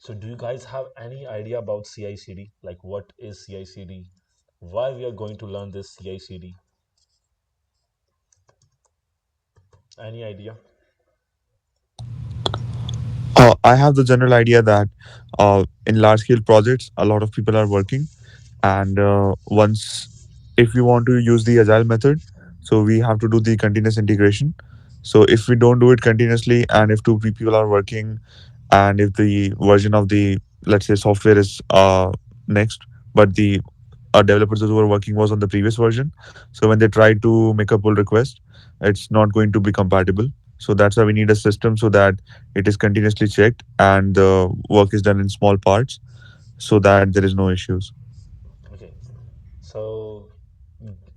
So do you guys have any idea about CI/CD? Like what is CI/CD? Why we are going to learn this CI/CD? Any idea? I have the general idea that in large scale projects, a lot of people are working, and once if we want to use the agile method, so we have to do the continuous integration. So if we don't do it continuously, and if people are working, and if the version of the, let's say, software is next, but the developers who were working was on the previous version, so when they try to make a pull request, it's not going to be compatible. So that's why we need a system so that it is continuously checked and the work is done in small parts so that there is no issues. Okay. So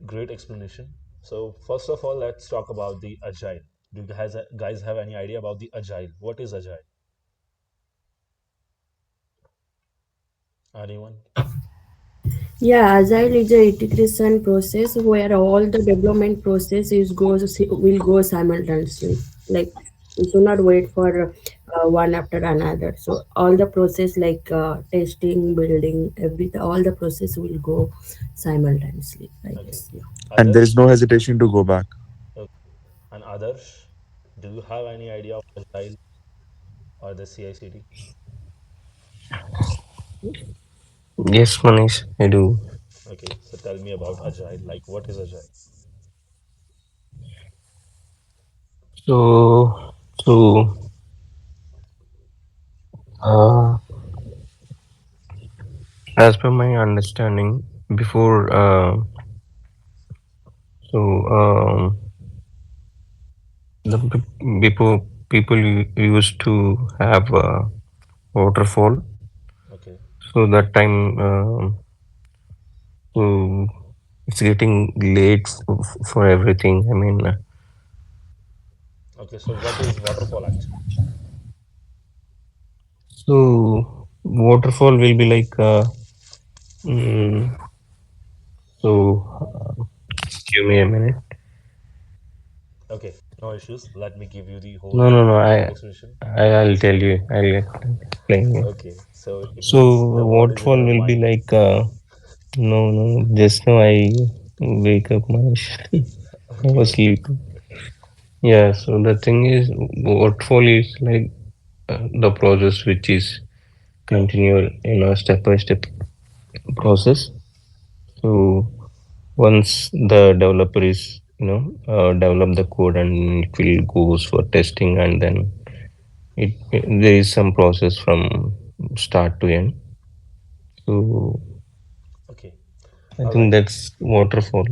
great explanation. So first of all, let's talk about the agile. Do you guys have any idea about the agile? What is agile? Anyone? Yeah, agile is a integration process where all the development process is goes will go simultaneously. Like we should not wait for one after another. So all the process like testing, building, everything, all the process will go simultaneously. I Okay. guess. Yeah. And there is Others? no hesitation to go back. Okay. And others? Do you have any idea of agile or the CI/CD? Yes, Manish, I do. Okay. So tell me about agile. Like what is agile? So, so, uh, as per my understanding, before, so, the before people used to have waterfall. Okay. So that time, so it's getting late for everything. I mean, Okay. So what is waterfall actually? so waterfall will be like, mm, so give me a minute. Okay. No issues. Let me give you the whole No, no, no. explanation. I'll tell you. I'll explain you. Okay. So it So means the word is in waterfall your will be mind. like, no, no. Just now I wake up, Manish. I Okay. was Okay. sleeping. Yeah. So the thing is, waterfall is like the process which is continual in a step by step process. So once the developer is, develop the code and it will goes for testing, and then there is some process from start to end. So Okay. I All think right. that's waterfall.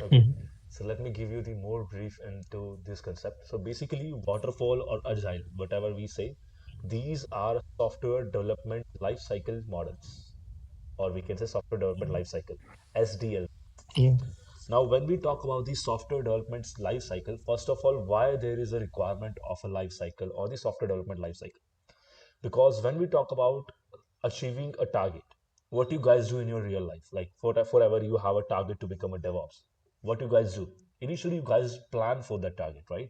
Okay. Mhm. So let me give you the more brief into this concept. So basically, waterfall or agile, whatever we say, these are software development life cycle models, or we can say software development life cycle, SDL. Yeah. Now, when we talk about the software development life cycle, first of all, why there is a requirement of a life cycle or the software development life cycle? Because when we talk about achieving a target, what you guys do in your real life, like forever you have a target to become a DevOps, what you guys do? Initially, you guys plan for that target, right?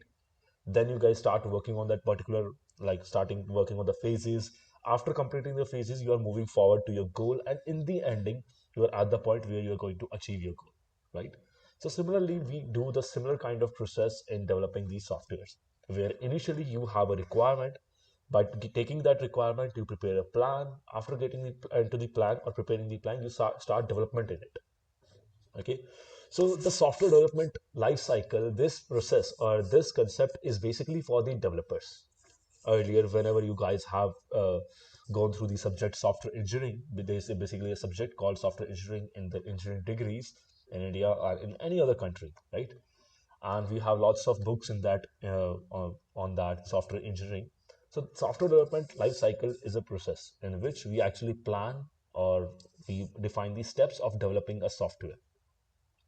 Then you guys start working on that particular, like starting working on the phases. After completing the phases, you are moving forward to your goal, and in the ending, you are at the point where you are going to achieve your goal, right? So similarly, we do the similar kind of process in developing these softwares, where initially you have a requirement. By taking that requirement, you prepare a plan. After getting into the plan or preparing the plan, you start development in it. Okay. So the software development life cycle, this process or this concept is basically for the developers. Earlier, whenever you guys have gone through the subject software engineering, there's basically a subject called software engineering in the engineering degrees in India or in any other country, right? And we have lots of books in that on that software engineering. So software development life cycle is a process in which we actually plan or we define the steps of developing a software.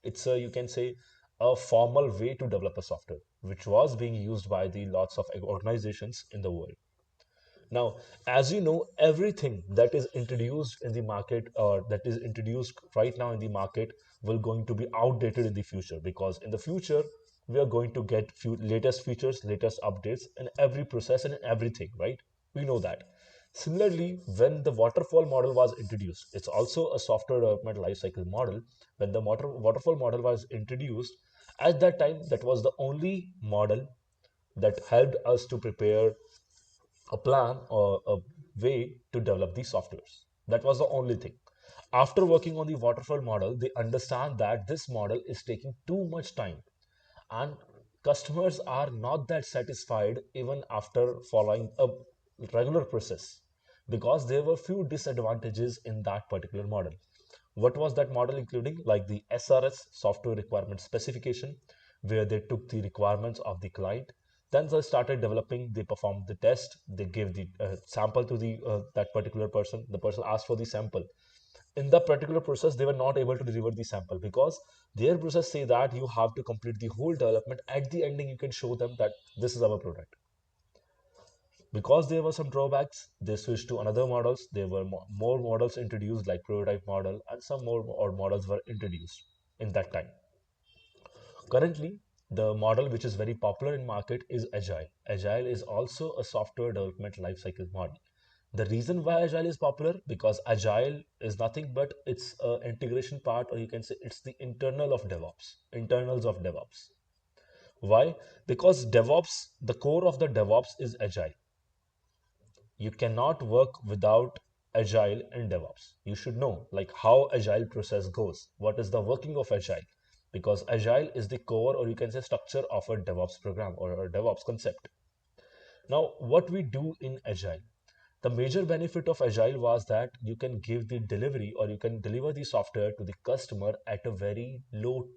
It's a, you can say, a formal way to develop a software which was being used by the lots of organizations in the world. Now, as you know, everything that is introduced in the market or that is introduced right now in the market will going to be outdated in the future, because in the future we are going to get few latest features, latest updates in every process and in everything, right? We know that. Similarly, when the waterfall model was introduced, it's also a software development lifecycle model. When the waterfall model was introduced, at that time, that was the only model that helped us to prepare a plan or a way to develop these softwares. That was the only thing. After working on the waterfall model, they understand that this model is taking too much time, and customers are not that satisfied even after following a regular process, because there were few disadvantages in that particular model. What was that model including? Like the SRS, software requirement specification, where they took the requirements of the client, then they started developing, they performed the test, they gave the sample to the that particular person, the person asked for the sample. In that particular process, they were not able to deliver the sample because their process say that you have to complete the whole development. At the ending, you can show them that this is our product. Because there were some drawbacks, they switched to another models. There were more models introduced, like prototype model, and some more or models were introduced in that time. Currently, the model which is very popular in market is Agile. Agile is also a software development lifecycle model. The reason why Agile is popular, because Agile is nothing but it's a integration part, or you can say it's the internal of DevOps, internals of DevOps. Why? Because DevOps, the core of the DevOps is Agile. You cannot work without Agile in DevOps. You should know like how Agile process goes. What is the working of Agile? Because Agile is the core, or you can say structure of a DevOps program or a DevOps concept. Now, what we do in Agile, the major benefit of Agile was that you can give the delivery, or you can deliver the software to the customer at a very low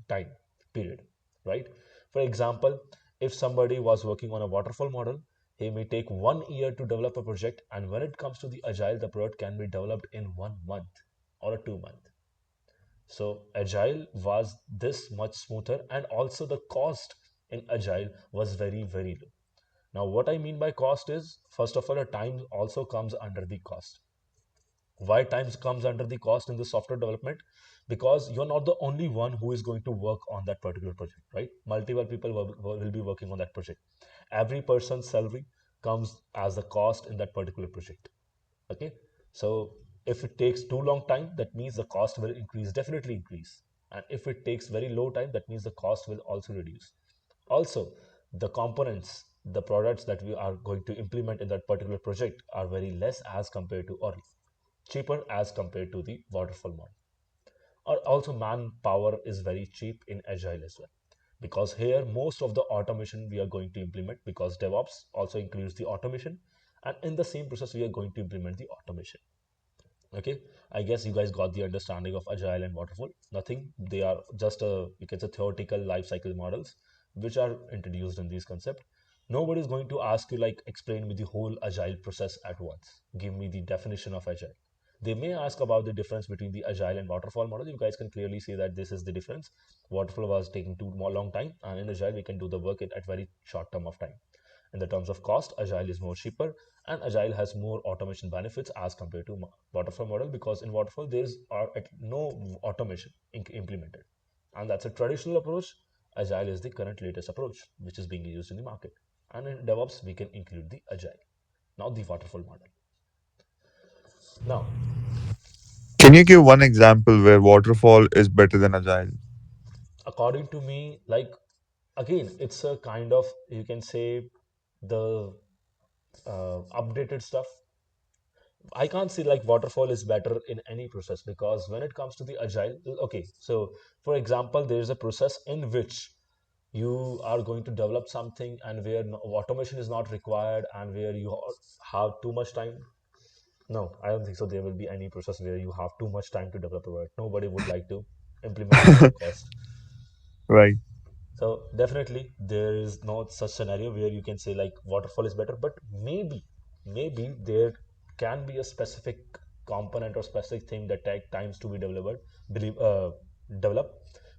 time period, right? For example, if somebody was working on a waterfall model, he may take 1 year to develop a project, and when it comes to the Agile, the product can be developed in 1 month or a 2 month. So Agile was this much smoother, and also the cost in Agile was very, very low. Now, what I mean by cost is, first of all, a time also comes under the cost. Why time comes under the cost in the software development? Because you're not the only one who is going to work on that particular project, right? Multiple people will be working on that project. Every person's salary comes as a cost in that particular project. Okay, so if it takes too long time, that means the cost will increase, definitely increase. And if it takes very low time, that means the cost will also reduce. Also, the components, the products that we are going to implement in that particular project are very less as compared to, or cheaper as compared to, the waterfall model. Or also, manpower is very cheap in Agile as well, because here most of the automation we are going to implement, because DevOps also includes the automation, and in the same process we are going to implement the automation. Okay, I guess you guys got the understanding of Agile and waterfall. Nothing, they are just a, you can say, theoretical life cycle models which are introduced in these concepts. Nobody is going to ask you like explain me the whole Agile process at once, give me the definition of Agile. They may ask about the difference between the Agile and waterfall model. You guys can clearly see that this is the difference. Waterfall was taking too more long time, and in Agile we can do the work at very short term of time. In the terms of cost, Agile is more cheaper, and Agile has more automation benefits as compared to waterfall model, because in waterfall there is no automation implemented, and that's a traditional approach. Agile is the current latest approach which is being used in the market, and in DevOps we can include the Agile, not the waterfall model. Now, Can you give one example where waterfall is better than agile? according to me, like again, it's a kind of, you can say, the updated stuff. I can't say like waterfall is better in any process, because when it comes to the Agile, okay, so for example, there is a process in which you are going to develop something and where automation is not required, and where you have too much time. No, I don't think so. There will be any process where you have too much time to develop a product. Nobody would like to implement at low cost. Right. So definitely there is not such scenario where you can say like waterfall is better, but maybe there can be a specific component or specific thing that take times to be developed, believe develop.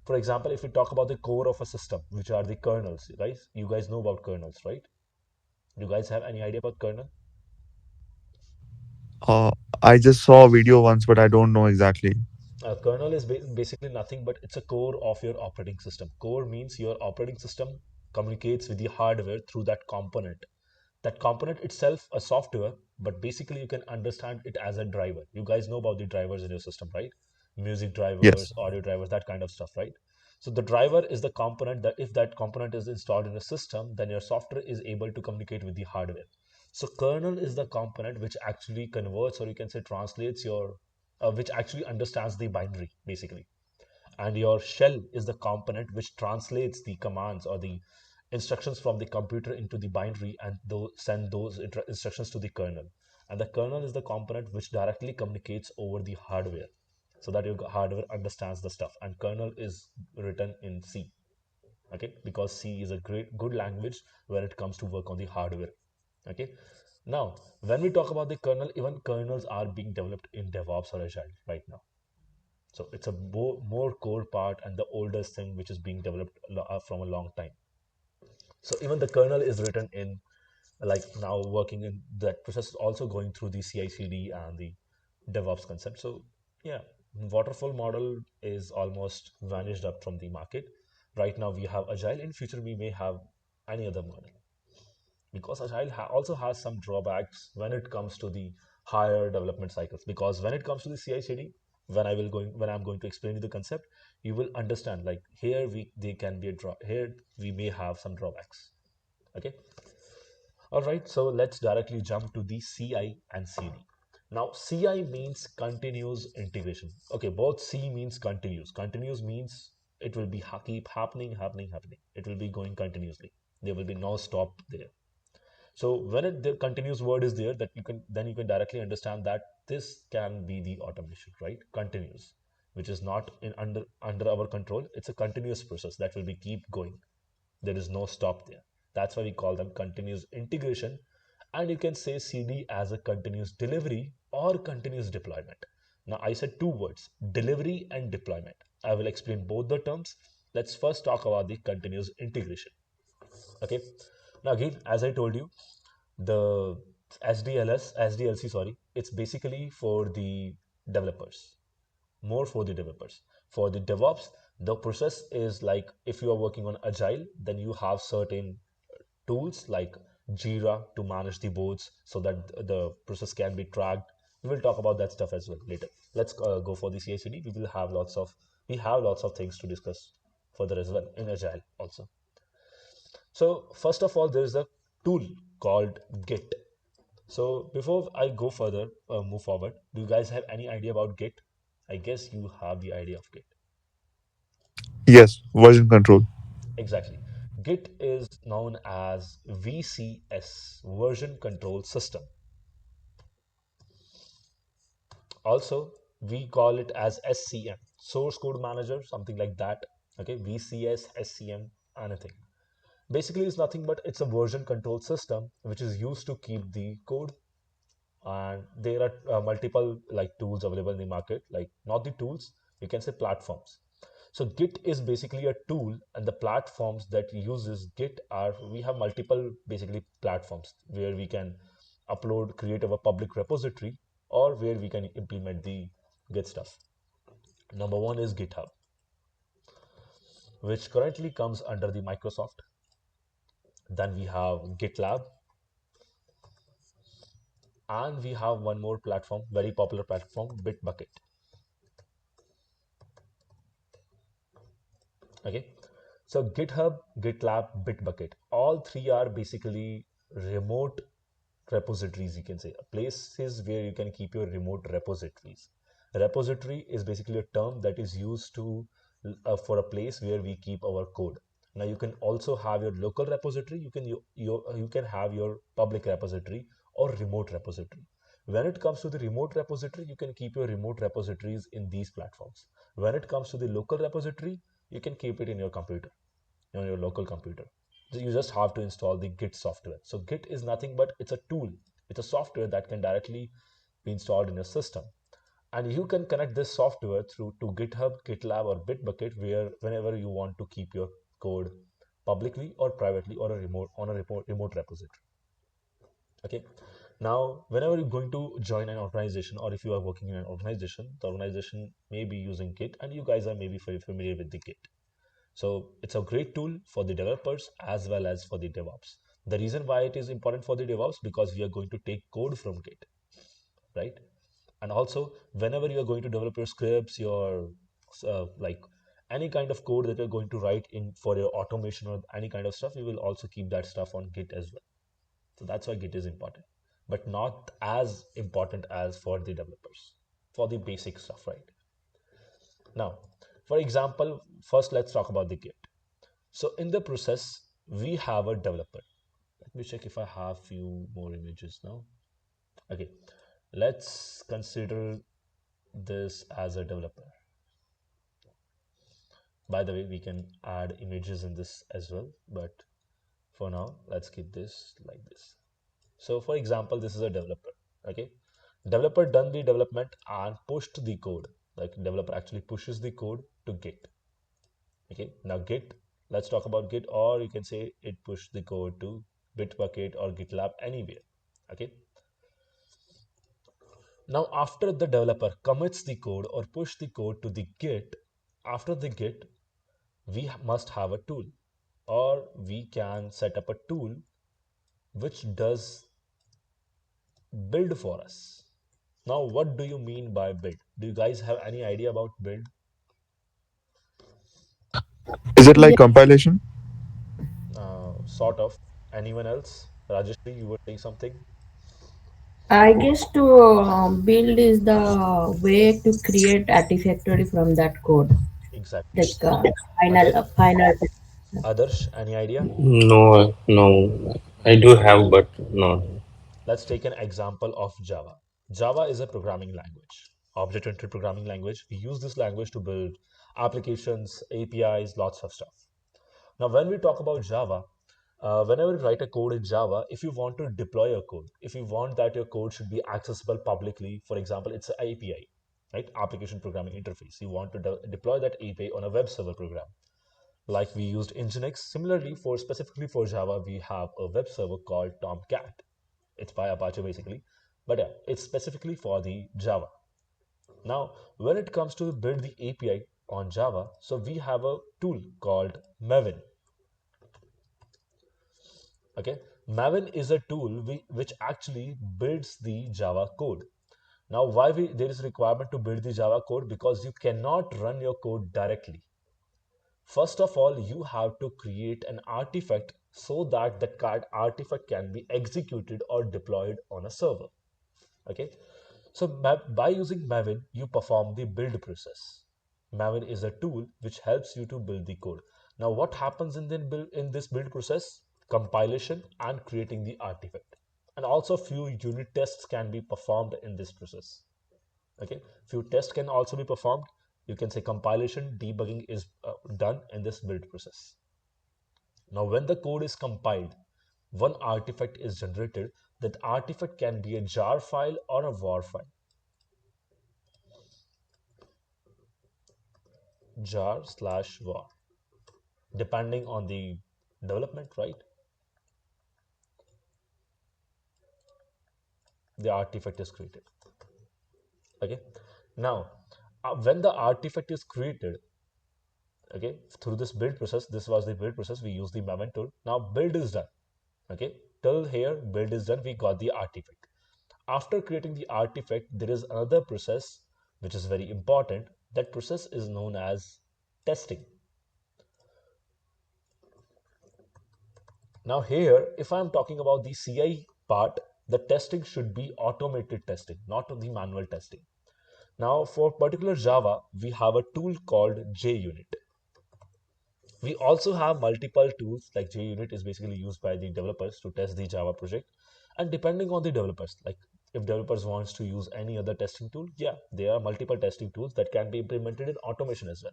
For example, if we talk about the core of a system, which are the kernels, right? You guys know about kernels, right? You guys have any idea about kernel? Uh, I just saw a video once, but I don't know exactly. Kernel is basically nothing but it's a core of your operating system. Core means your operating system communicates with the hardware through that component. That component itself a software, but basically you can understand it as a driver. You guys know about the drivers in your system, right? Music drivers, Yes. audio drivers, that kind of stuff, right? So the driver is the component that if that component is installed in a system, then your software is able to communicate with the hardware. So kernel is the component which actually converts, or you can say translates your which actually understands the binary basically. And your shell is the component which translates the commands or the instructions from the computer into the binary and send those instructions to the kernel. And the kernel is the component which directly communicates over the hardware so that your hardware understands the stuff. And kernel is written in C, okay, because C is a great good language when it comes to work on the hardware, okay. Now when we talk about the kernel, even kernels are being developed in DevOps or Agile right now. So it's a more core part and the oldest thing which is being developed from a long time. So even the kernel is written in, like, now working in that process is also going through the CI/CD and the DevOps concept. So yeah, waterfall model is almost vanished up from the market. Right now we have agile. In future we may have any other model, because agile also has some drawbacks when it comes to the higher development cycles. Because when it comes to the CI/CD, when I'm going to explain you the concept, you will understand, like, here we they can be a draw here we may have some drawbacks. Okay. All right, so let's directly jump to the CI and CD. Now, CI means continuous integration. Okay, both C means continuous. Continuous means it will be keep happening. It will be going continuously. There will be no stop there. So when the continuous word is there, that you can directly understand that this can be the automation, right? Continuous, which is not in under our control. It's a continuous process that will be keep going. There is no stop there. That's why we call them continuous integration. And you can say CD as a continuous delivery or continuous deployment. Now, I said two words, delivery and deployment. I will explain both the terms. Let's first talk about the continuous integration. Okay. Now, again, as I told you, the SDLC, sorry, it's basically for the developers, more for the developers. For the DevOps, the process is like, if you are working on Agile, then you have certain tools like Jira to manage the boards so that the process can be tracked. We will talk about that stuff as well later. Let's go for the CI/CD. We have lots of things to discuss further as well in Agile also. So first of all, there is a tool called Git. So before I go further, move forward, do you guys have any idea about Git? I guess you have the idea of Git. Yes. Version control. Exactly. Git is known as VCS, version control system. Also, we call it as SCM, source code manager, something like that. Okay, VCS, SCM, anything. Basically, it's nothing but it's a version control system which is used to keep the code. And there are multiple like tools available in the market, like not the tools, you can say platforms. So Git is basically a tool, and the platforms that uses Git are, we have multiple basically platforms where we can create our public repository, or where we can implement the Git stuff. Number one is GitHub, which currently comes under the Microsoft. Then we have GitLab, and we have one more platform, very popular platform, Bitbucket. Okay, so GitHub, GitLab, Bitbucket, all three are basically remote repositories, you can say places where you can keep your remote repositories. Repository is basically a term that is used to for a place where we keep our code. Now you can also have your local repository, you can have your public repository or remote repository. When it comes to the remote repository, you can keep your remote repositories in these platforms. When it comes to the local repository, you can keep it in your computer, on your local computer. You just have to install the Git software. So Git is nothing but it's a tool. It's a software that can directly be installed in your system. And you can connect this software through to GitHub, GitLab, or Bitbucket, where whenever you want to keep your code publicly or privately or remote repository. Okay. Now, whenever you're going to join an organization, or if you are working in an organization, the organization may be using Git, and you guys are maybe very familiar with the Git. So it's a great tool for the developers as well as for the DevOps. The reason why it is important for the DevOps, because we are going to take code from Git, right? And also, whenever you are going to develop your scripts, your like any kind of code that you're going to write in for your automation or any kind of stuff, you will also keep that stuff on Git as well. So that's why Git is important, but not as important as for the developers, for the basic stuff, right? Now, for example, first let's talk about the Git. So in the process, we have a developer. Let me check if I have few more images now. Okay, let's consider this as a developer. By the way, we can add images in this as well, but for now, let's keep this like this. So for example, this is a developer. Okay, developer done the development and pushed the code. Like developer actually pushes the code to Git. Okay, now Git, let's talk about Git, or you can say it pushed the code to Bitbucket or GitLab anywhere. Okay, now after the developer commits the code or push the code to the Git, after the Git, we must have a tool, or we can set up a tool which does build for us. Now, what do you mean by build? Do you guys have any idea about build? Is it like Yeah, compilation? Sort of. Anyone else? Rajeshri, you were saying something? I guess to build is the way to create artifactory from that code, Exactly. like Okay. final. Adarsh, any idea? No, no. I do have, but no. Let's take an example of Java. Java is a programming language, object-oriented programming language. We use this language to build applications, APIs, lots of stuff. Now, when we talk about Java, whenever you write a code in Java, if you want to deploy a code, if you want that your code should be accessible publicly, for example, it's an API, right? Application Programming Interface. You want to deploy that API on a web server program, like we used Nginx. Similarly, for specifically for Java, we have a web server called Tomcat. It's by Apache basically, but yeah, it's specifically for the Java. Now, when it comes to build the API on Java, so we have a tool called Maven. Okay, Maven is a tool which actually builds the Java code. Now, why there is a requirement to build the Java code? Because you cannot run your code directly. First of all, you have to create an artifact so that that card artifact can be executed or deployed on a server. Okay, so by using Maven, you perform the build process. Maven is a tool which helps you to build the code. Now, what happens in this build process? Compilation and creating the artifact, and also few unit tests can be performed in this process. Okay, few tests can also be performed. You can say compilation, debugging is done in this build process. Now, when the code is compiled, one artifact is generated. That artifact can be a jar file or a war file. Jar/var, depending on the development, right? The artifact is created. Okay, now when the artifact is created, okay, through this build process, this was the build process, we use the Maven tool. Now build is done. Okay, till here build is done, we got the artifact. After creating the artifact, there is another process which is very important. That process is known as testing. Now here, if I'm talking about the CI part, the testing should be automated testing, not the manual testing. Now for particular Java, we have a tool called JUnit. We also have multiple tools, like JUnit is basically used by the developers to test the Java project. And depending on the developers, like if developers wants to use any other testing tool, yeah, there are multiple testing tools that can be implemented in automation as well.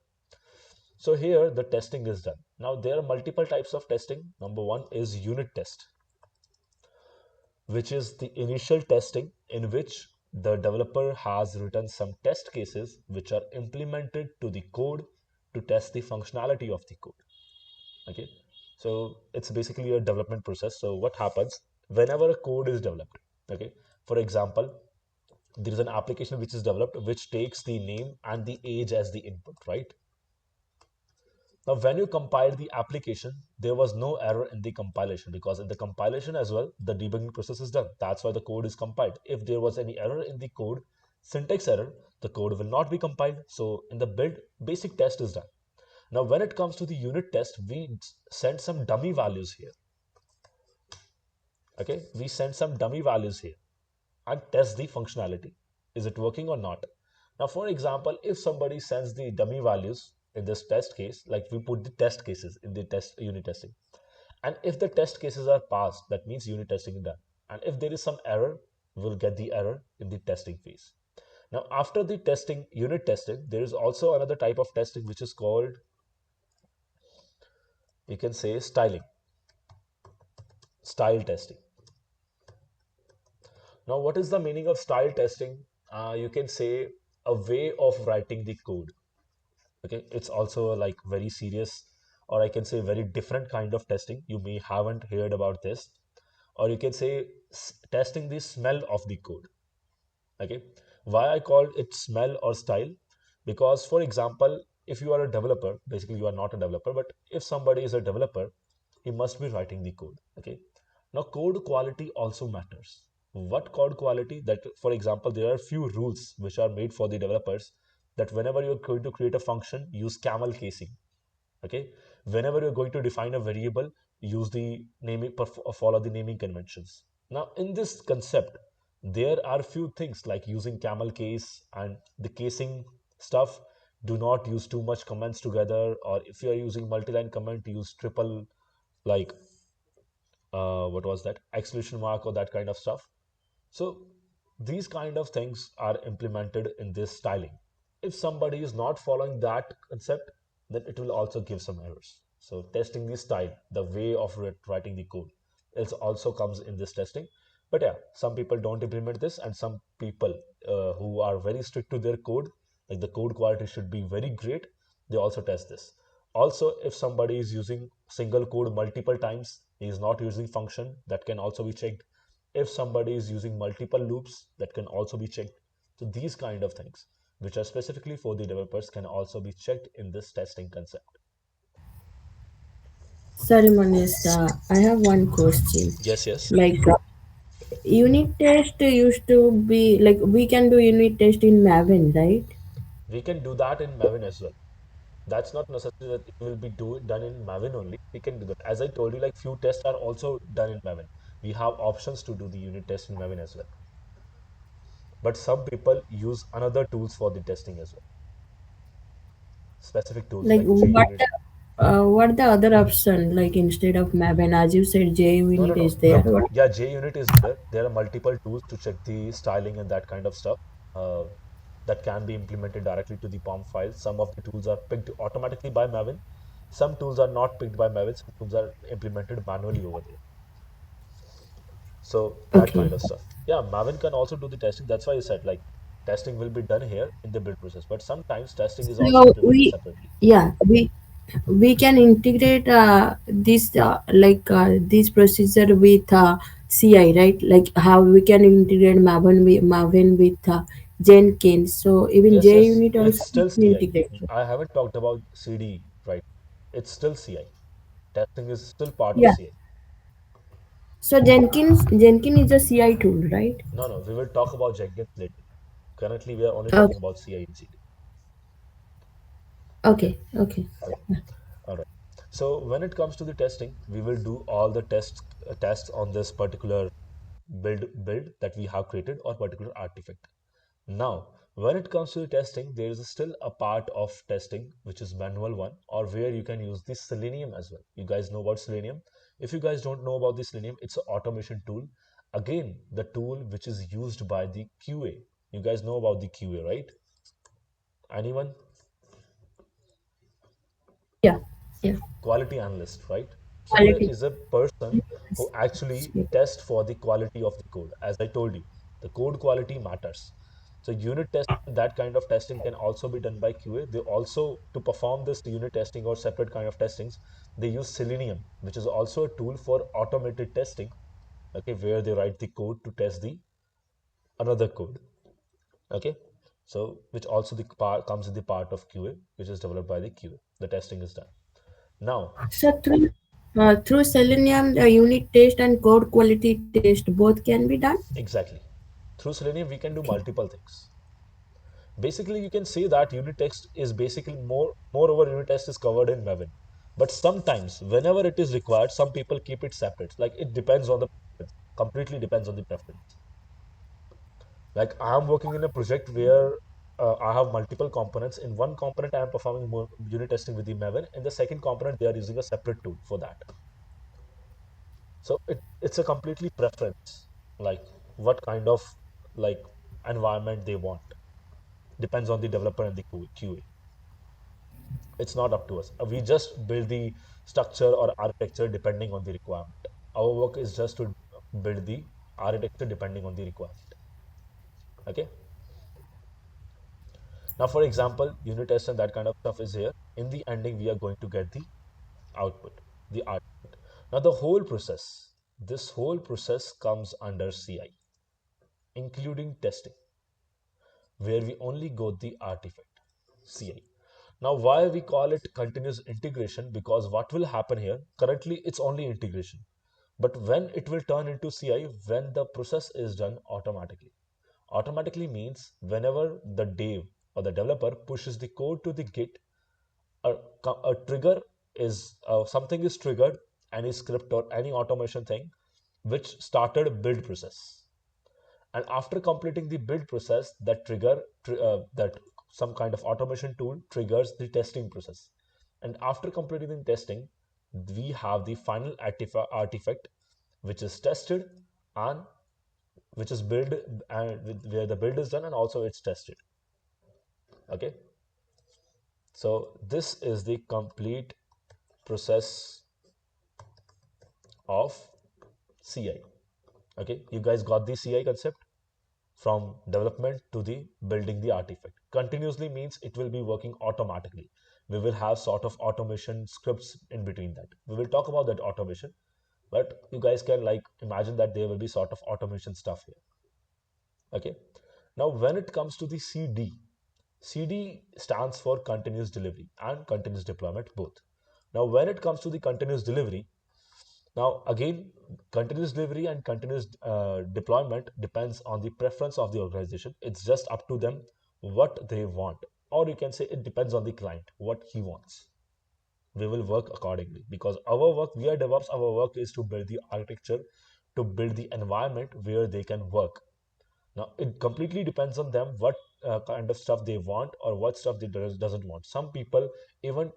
So here the testing is done. Now there are multiple types of testing. Number one is unit test, which is the initial testing in which the developer has written some test cases which are implemented to the code to test the functionality of the code. Okay, so it's basically a development process. So what happens whenever a code is developed? Okay, for example, there is an application which is developed which takes the name and the age as the input, right? Now, when you compiled the application, there was no error in the compilation, because in the compilation as well, the debugging process is done. That's why the code is compiled. If there was any error in the code, syntax error, the code will not be compiled. So in the build, basic test is done. Now, when it comes to the unit test, we send some dummy values here. Okay, we send some dummy values here and test the functionality. Is it working or not? Now, for example, if somebody sends the dummy values in this test case, like we put the test cases in the test unit testing, and if the test cases are passed, that means unit testing is done. And if there is some error, we'll get the error in the testing phase. Now, after the testing, unit testing, there is also another type of testing which is called, you can say, style testing. Now, what is the meaning of style testing? You can say a way of writing the code. Okay, it's also like very serious, or I can say very different kind of testing. You may haven't heard about this, or you can say testing the smell of the code. Okay, why I called it smell or style? Because for example, if you are a developer, basically you are not a developer, but if somebody is a developer, he must be writing the code. Okay, now code quality also matters. What code quality? That, for example, there are few rules which are made for the developers, that whenever you're going to create a function, use camel casing. Okay, whenever you're going to define a variable, use the naming, follow the naming conventions. Now in this concept, there are few things like using camel case and the casing stuff. Do not use too much comments together, or if you are using multi-line comment, use triple, like what was that, exclamation mark or that kind of stuff. So these kind of things are implemented in this styling. If somebody is not following that concept, then it will also give some errors. So testing the style, the way of writing the code, it also comes in this testing. But yeah, some people don't implement this, and some people who are very strict to their code, like the code quality should be very great, they also test this. Also, if somebody is using single code multiple times, he is not using function, that can also be checked. If somebody is using multiple loops, that can also be checked. So these kind of things, which are specifically for the developers, can also be checked in this testing concept. Sorry, Manis, I have one question. Yes, yes. Like, unit test used to be like we can do unit test in Maven, right? We can do that in Maven as well. That's not necessary that it will be done in Maven only. We can do that. As I told you, like few tests are also done in Maven. We have options to do the unit test in Maven as well. But some people use another tools for the testing as well. Specific tools Like like JUnit. what the other option like instead of Maven, as you said, No, no, JUnit no. is there. Look, yeah, JUnit is there. There are multiple tools to check the styling and that kind of stuff uh, that can be implemented directly to the POM file. Some of the tools are picked automatically by Maven. Some tools are not picked by Maven. Some tools are implemented manually over there. So that Okay. kind of stuff. Yeah, Maven can also do the testing. That's why I said like testing will be done here in the build process. But sometimes testing is also So implemented separately. yeah, we can integrate this this procedure with CI, right? Like how we can integrate Maven with Jenkins. So even Yes, yes. JUnit It's also we still can CI. integrate. I haven't talked about CD, right? It's still CI. Testing is still part of Yeah. CI. So Jenkins is a CI tool, right? No, no, we will talk about Jenkins later. Currently, we are only talking Okay. about CI and CD. Okay, Okay. Okay. okay, all right. So when it comes to the testing, we will do all the tests on this particular build that we have created or particular artifact. Now, when it comes to the testing, there is still a part of testing which is manual one, or where you can use this Selenium as well. You guys know about Selenium? If you guys don't know about the Selenium, it's an automation tool. Again, the tool which is used by the QA. You guys know about the QA, right? Anyone? Yeah. Yeah. Quality analyst, right? So there Quality. is a person who actually Yeah. tests for the quality of the code. As I told you, the code quality matters. So unit testing, that kind of testing can also be done by QA. They also, to perform this unit testing or separate kind of testings, they use Selenium, which is also a tool for automated testing. Okay, where they write the code to test the another code. Okay, so which also the part comes in the part of QA, which is developed by the QA. The testing is done. Now, So through Selenium, the unit test and code quality test both can be done. exactly, through Selenium, we can do multiple things. Basically, you can say that unit test is basically moreover, unit test is covered in Maven. But sometimes, whenever it is required, some people keep it separate. Like it depends on the preference, completely depends on the preference. Like I'm working in a project where I have multiple components. In one component, I am performing more unit testing with the Maven. In the second component, they are using a separate tool for that. So it's a completely preference, like what kind of like environment they want. Depends on the developer and the QA. It's not up to us. We just build the structure or architecture depending on the requirement. Our work is just to build the architecture depending on the requirement. Okay. Now, for example, unit tests and that kind of stuff is here. In the ending, we are going to get the output, the output. Now, this whole process comes under CI, including testing, where we only go the artifact, CI. Now, why we call it continuous integration? Because what will happen here, currently it's only integration. But when it will turn into CI, when the process is done automatically. Automatically means whenever the dev or the developer pushes the code to the Git, a trigger is something is triggered, any script or any automation thing which started build process, and after completing the build process, that that some kind of automation tool triggers the testing process, and after completing the testing, we have the final artifact which is tested and which is build and where the build is done and also it's tested. Okay, so this is the complete process of CI. Okay, you guys got the CI concept from development to the building the artifact. Continuously means it will be working automatically. We will have sort of automation scripts in between that. We will talk about that automation, but you guys can like imagine that there will be sort of automation stuff here. Okay. Now, when it comes to the CD stands for continuous delivery and continuous deployment both. Now, when it comes to the continuous delivery, now again, continuous delivery and continuous deployment depends on the preference of the organization. It's just up to them what they want, or you can say it depends on the client what he wants. We will work accordingly because our work, we are DevOps. Our work is to build the architecture, to build the environment where they can work. Now, it completely depends on them what kind of stuff they want or what stuff they doesn't want. Some people even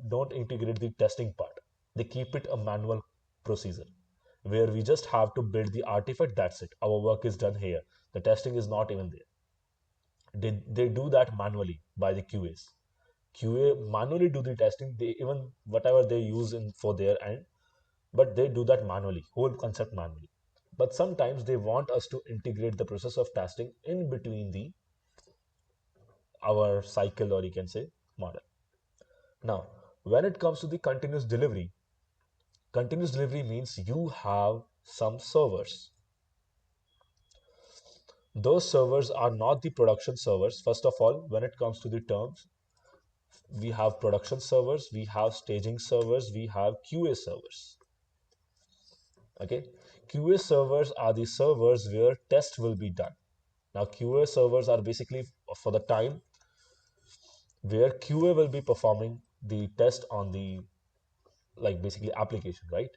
don't integrate the testing part. They keep it a manual procedure where we just have to build the artifact. That's it. Our work is done here. The testing is not even there. They do that manually by the QAs. QA manually do the testing. They even whatever they use in for their end, but they do that manually, whole concept manually. But sometimes they want us to integrate the process of testing in between the our cycle, or you can say model. Now, when it comes to the continuous delivery means you have some servers. Those servers are not the production servers. First of all, when it comes to the terms, we have production servers, we have staging servers, we have QA servers. Okay, QA servers are the servers where test will be done. Now, QA servers are basically for the time where QA will be performing the test on the like basically application, right?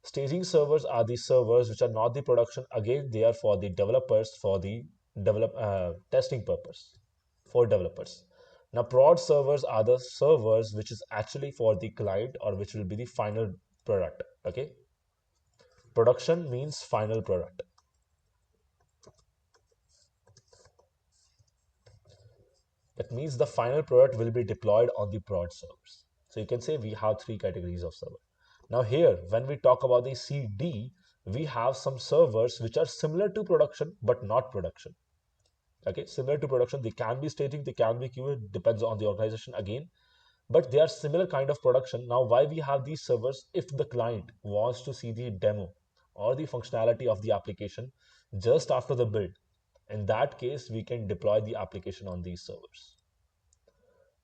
Staging servers are the servers which are not the production. Again, they are for the developers for the testing purpose for developers. Now, prod servers are the servers which is actually for the client or which will be the final product. Okay, production means final product. That means the final product will be deployed on the prod servers. So you can say we have three categories of server. Now here, when we talk about the CD, we have some servers which are similar to production but not production. Okay, similar to production, they can be staging, they can be QA, depends on the organization again, but they are similar kind of production. Now, why we have these servers? If the client wants to see the demo or the functionality of the application just after the build, in that case, we can deploy the application on these servers.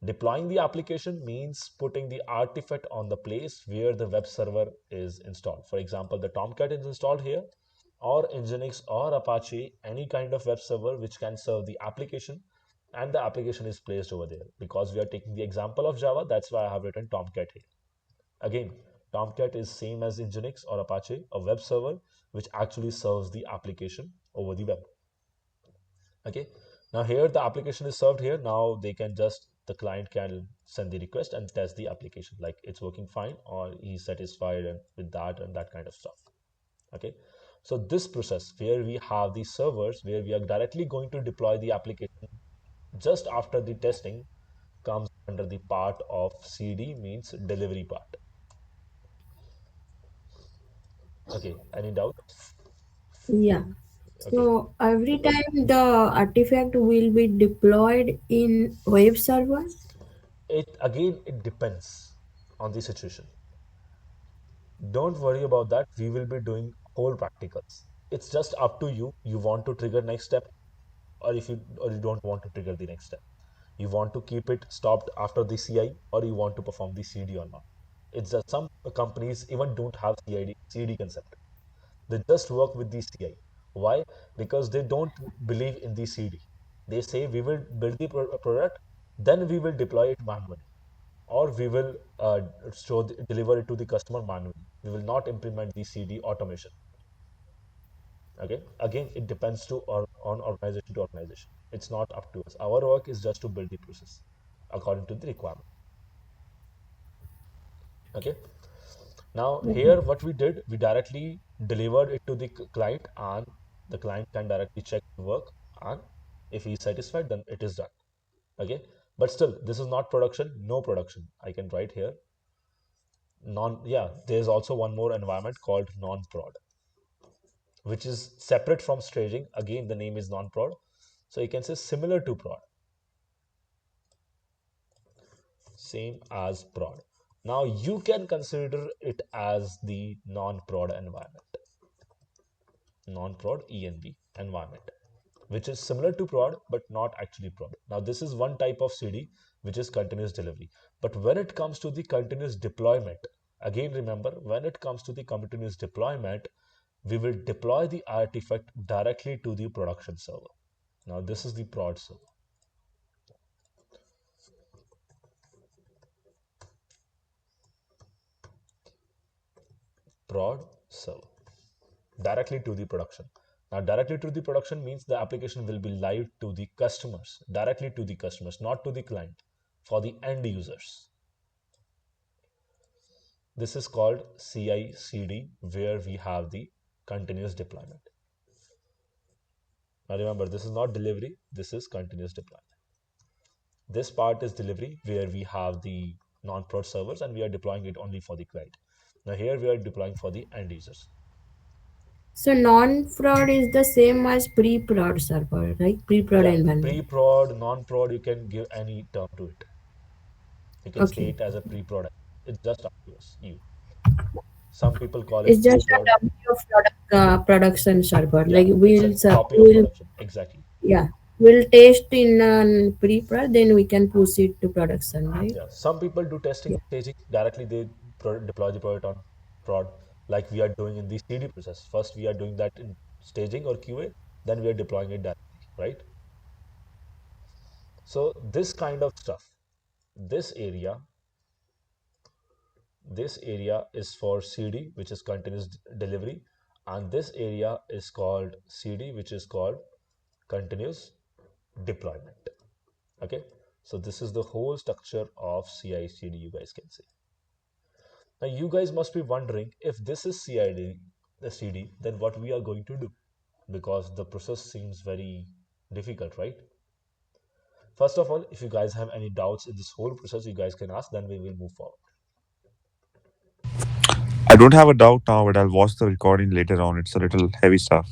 Deploying the application means putting the artifact on the place where the web server is installed. For example, the Tomcat is installed here, or Nginx or Apache, any kind of web server which can serve the application, and the application is placed over there. Because we are taking the example of Java, that's why I have written Tomcat here. Again, Tomcat is same as Nginx or Apache, a web server which actually serves the application over the web. Okay, now here the application is served here. Now they can just, the client can send the request and test the application like it's working fine or he's satisfied and with that and that kind of stuff. Okay, so this process where we have the servers where we are directly going to deploy the application just after the testing comes under the part of CD, means delivery part. Okay, any doubt? Yeah. Okay, So every time the artifact will be deployed in web server. it depends on the situation. Don't worry about that. We will be doing whole practicals. It's just up to you. You want to trigger next step, or you don't want to trigger the next step. You want to keep it stopped after the CI, or you want to perform the CD or not. It's just some companies even don't have CD concept. They just work with the CI. Why? Because they don't believe in the CD. They say we will build the product, then we will deploy it manually, or we will deliver it to the customer manually. We will not implement the CD automation. Okay. Again, it depends on organization to organization. It's not up to us. Our work is just to build the process according to the requirement. Okay. Now here, what we did, we directly delivered it to the client, and the client can directly check the work, and if he is satisfied, then it is done. Okay. But still, this is not production. No production. I can write here non, yeah, there's also one more environment called non-prod, which is separate from staging. Again, the name is non-prod, so you can say similar to prod, same as prod. Now you can consider it as the non-prod environment, non-prod env environment, which is similar to prod but not actually prod. Now this is one type of CD, which is continuous delivery. But when it comes to the continuous deployment, again remember, when it comes to the continuous deployment, we will deploy the artifact directly to the production server. Now this is the prod server, prod server, directly to the production. Now directly to the production means the application will be live to the customers, directly to the customers, not to the client, for the end users. This is called CI CD, where we have the continuous deployment. Now remember, this is not delivery, this is continuous deployment. This part is delivery, where we have the non-prod servers and we are deploying it only for the client. Now here we are deploying for the end users. So non-prod is the same as pre-prod server, right? Pre-prod Yeah, environment. pre-prod, non-prod, you can give any term to it. You can say Okay. it as a pre-prod. It's just up to us, you. Some people call it It's just pre-prod. a W of production server. Yeah, Like it's a copy of production. Exactly. yeah, we'll test in pre-prod, then we can push it to production, right? Yeah, some people do testing Yeah. and staging directly. They deploy the product on prod, like we are doing in the CD process. First, we are doing that in staging or QA, then we are deploying it directly, right? So this kind of stuff, this area, this area is for CD, which is continuous delivery, and this area is called CD, which is called continuous deployment. Okay, so this is the whole structure of CI/CD. You guys can see. Now you guys must be wondering, if this is CID, the CD, then what we are going to do? Because the process seems very difficult, right? First of all, if you guys have any doubts in this whole process, you guys can ask, then we will move forward. I don't have a doubt now, but I'll watch the recording later on. It's a little heavy stuff.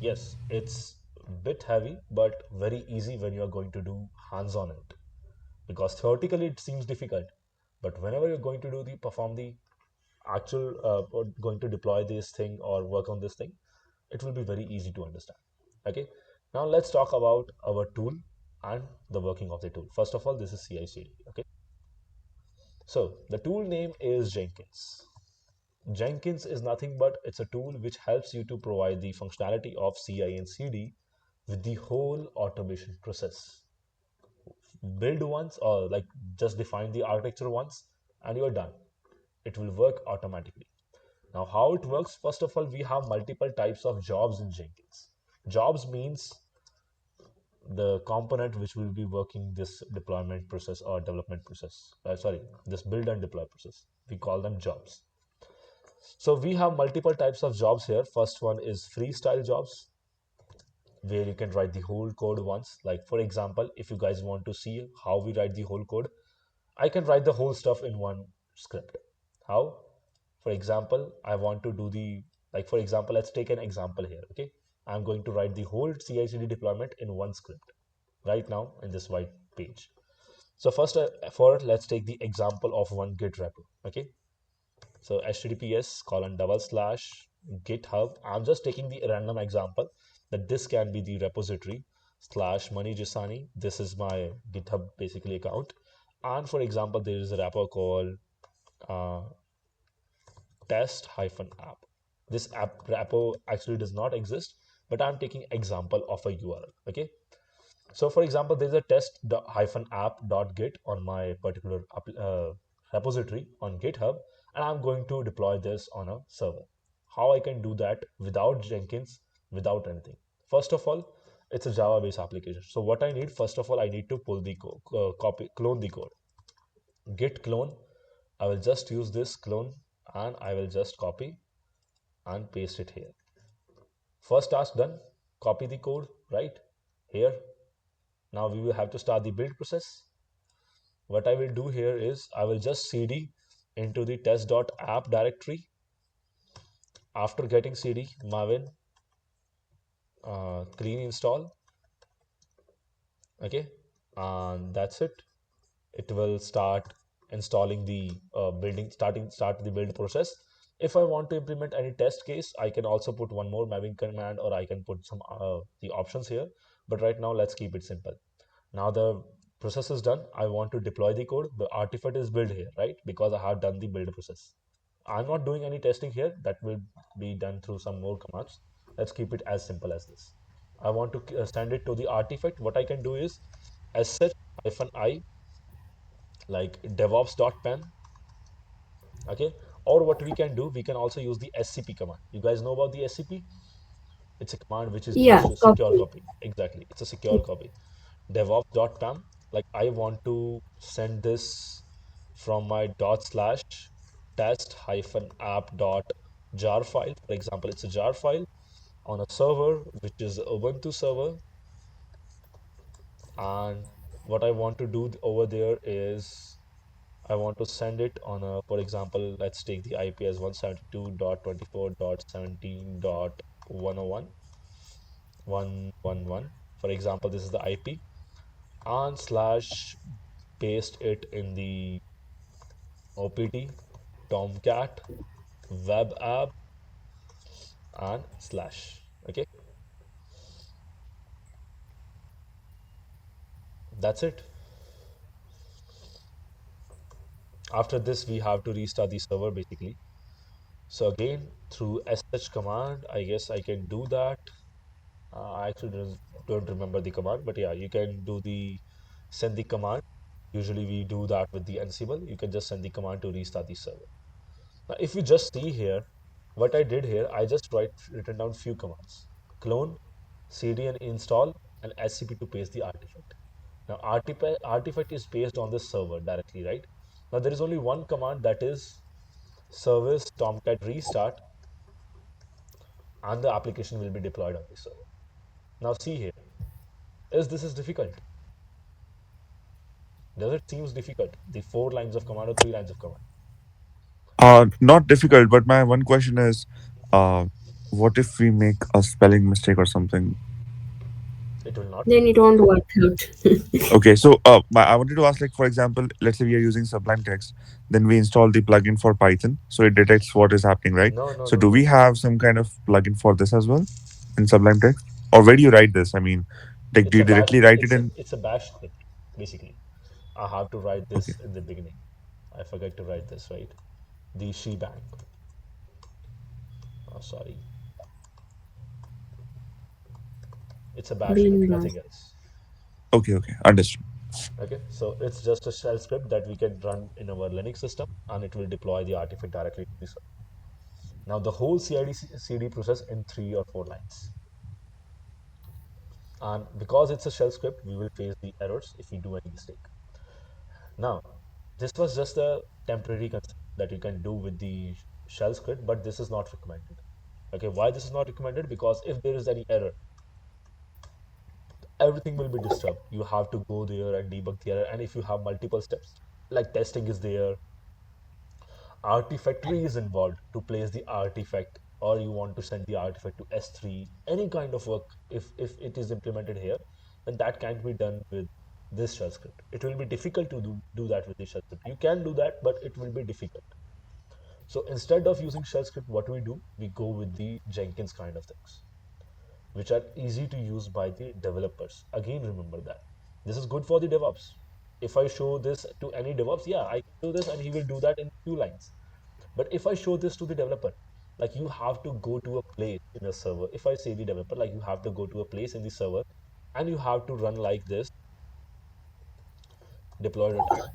Yes, it's a bit heavy, but very easy when you are going to do hands on it. Because theoretically it seems difficult, but whenever you're going to do the perform the actual or going to deploy this thing or work on this thing, it will be very easy to understand. Okay, now let's talk about our tool and the working of the tool. First of all, this is CI/CD. Okay, so the tool name is Jenkins. Jenkins is nothing but it's a tool which helps you to provide the functionality of CI and CD with the whole automation process. Build once or like just define the architecture once and you're done. It will work automatically. Now, how it works, first of all, we have multiple types of jobs in Jenkins. Jobs means the component which will be working this deployment process or development process. Sorry, this build and deploy process. We call them jobs. So we have multiple types of jobs here. First one is freestyle jobs, where you can write the whole code once. Like for example, if you guys want to see how we write the whole code, I can write the whole stuff in one script. How? For example, I want to do the, like for example, let's take an example here. Okay, I'm going to write the whole CI/CD deployment in one script right now in this white page. So first, for let's take the example of one Git repo. Okay, so https colon double slash github. I'm just taking the random example that this can be the repository slash Mani Jisani. This is my GitHub basically account. And for example, there is a repo called uh, test hyphen app. This app repo actually does not exist, but I'm taking example of a URL. Okay. So for example, there's a test hyphen app.git on my particular repository on GitHub, and I'm going to deploy this on a server. How I can do that without Jenkins, without anything? First of all, it's a Java-based application. So what I need, first of all, I need to pull the clone the code. Git clone. I will just use this clone and I will just copy and paste it here. First task done. Copy the code right here. Now we will have to start the build process. What I will do here is I will just cd into the test.app directory. After getting cd, maven clean install. Okay, and that's it. It will start installing the start the build process. If I want to implement any test case, I can also put one more mapping command, or I can put some the options here. But right now, let's keep it simple. Now the process is done. I want to deploy the code. The artifact is built here, right? Because I have done the build process. I'm not doing any testing here. That will be done through some more commands. Let's keep it as simple as this. I want to send it to the artifact. What I can do is sh-i, like devops.pen. Okay, or what we can do, we can also use the scp command. You guys know about the scp? It's a command which is Yeah, used to secure copy. copy. Exactly, it's a secure copy. DevOps.pam, like I want to send this from my dot slash test hyphen app dot jar file. For example, it's a jar file on a server which is Ubuntu server. And what I want to do over there is I want to send it on a, for example, let's take the IP as 172.24.17.101.111. For example, this is the IP, and slash paste it in the OPT, Tomcat, web app, and slash. Okay, that's it. After this, we have to restart the server basically. So again, through sh command, I guess I can do that. I actually don't remember the command, but yeah, you can do the send the command. Usually we do that with the Ansible. You can just send the command to restart the server. Now, if you just see here, what I did here, I just written down few commands: clone, cd and install, and scp to paste the artifact. Now, artifact is based on this server directly, right? Now, there is only one command, that is service tomcat restart, and the application will be deployed on the server. Now, see here, is this is difficult? Does it seems difficult? The 4 lines of command or 3 lines of command? Not difficult, but my one question is, uh, what if we make a spelling mistake or something? It will not. Then it won't work out. Okay, so I wanted to ask, like, for example, let's say we are using Sublime Text, then we install the plugin for Python, so it detects what is happening, right? No, no, So no, do we no. have some kind of plugin for this as well in Sublime Text, or where do you write this? I mean, Like, do It's you a bash. directly write it in? It's a bash script basically. I have to write Okay. this in the beginning. I forget to write this, right? The shebang. Oh, sorry. It's a bash script, Bean bar. nothing else. Okay. Okay. Understood. Okay, so it's just a shell script that we can run in our Linux system and it will deploy the artifact directly to the server. Now, the whole CID CD process in 3 or 4 lines. And because it's a shell script, we will face the errors if we do any mistake. Now, this was just a temporary concept that you can do with the shell script, but this is not recommended. Okay, why this is not recommended? Because if there is any error, everything will be disturbed. You have to go there and debug the error. And if you have multiple steps, like testing is there, artifactory is involved to place the artifact, or you want to send the artifact to S3, any kind of work, if it is implemented here, then that can't be done with this shell script. It will be difficult to do that with the shell script. You can do that, but it will be difficult. So instead of using shell script, what we do, we go with the Jenkins kind of things, which are easy to use by the developers. Again, remember that this is good for the DevOps. If I show this to any DevOps, yeah, I can do this and he will do that in few lines. But if I show this to the developer, like you have to go to a place in a server. If I say the developer, like you have to go to a place in the server and you have to run like this, deploy return.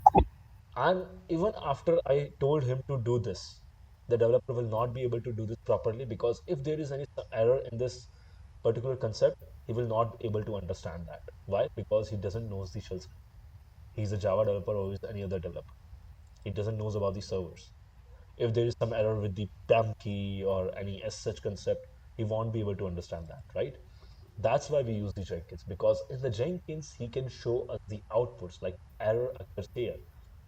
And even after I told him to do this, the developer will not be able to do this properly because if there is any error in this particular concept, he will not be able to understand that. Why? Because he doesn't know the shell script. He's a Java developer or is any other developer. He doesn't knows about the servers. If there is some error with the PAM key or any as such concept, he won't be able to understand that, right? That's why we use the Jenkins, because in the Jenkins, he can show us the outputs, like error occurs here.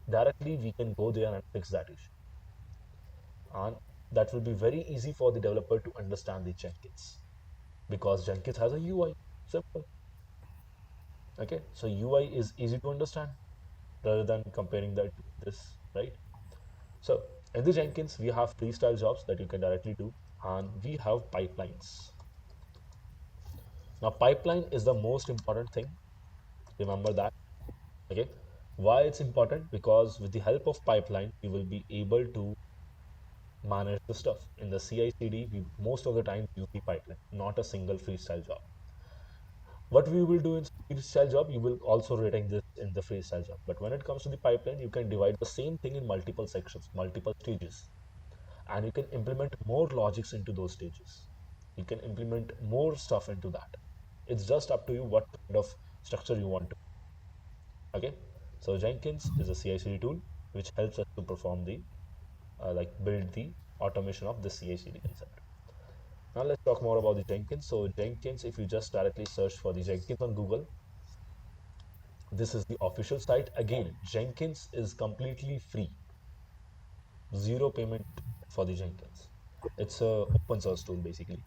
Directly, we can go there and fix that issue. And that will be very easy for the developer to understand the Jenkins because Jenkins has a UI. Simple. Okay. So UI is easy to understand rather than comparing that to this, right? So in the Jenkins, we have freestyle jobs that you can directly do, and we have pipelines. Now, pipeline is the most important thing. Remember that. Okay. Why it's important? Because with the help of pipeline, we will be able to manage the stuff. In the CI/CD, we most of the time use the pipeline, not a single freestyle job. What we will do in freestyle job, you will also retain this in the freestyle job. But when it comes to the pipeline, you can divide the same thing in multiple sections, multiple stages, and you can implement more logics into those stages. You can implement more stuff into that. It's just up to you what kind of structure you want to. Okay, so Jenkins is a CI/CD tool which helps us to perform the like build the automation of the CI/CD concept. Now let's talk more about the Jenkins. So Jenkins, if you just directly search for the Jenkins on Google, this is the official site. Again, Jenkins is completely free, zero payment for the Jenkins. It's a open source tool basically.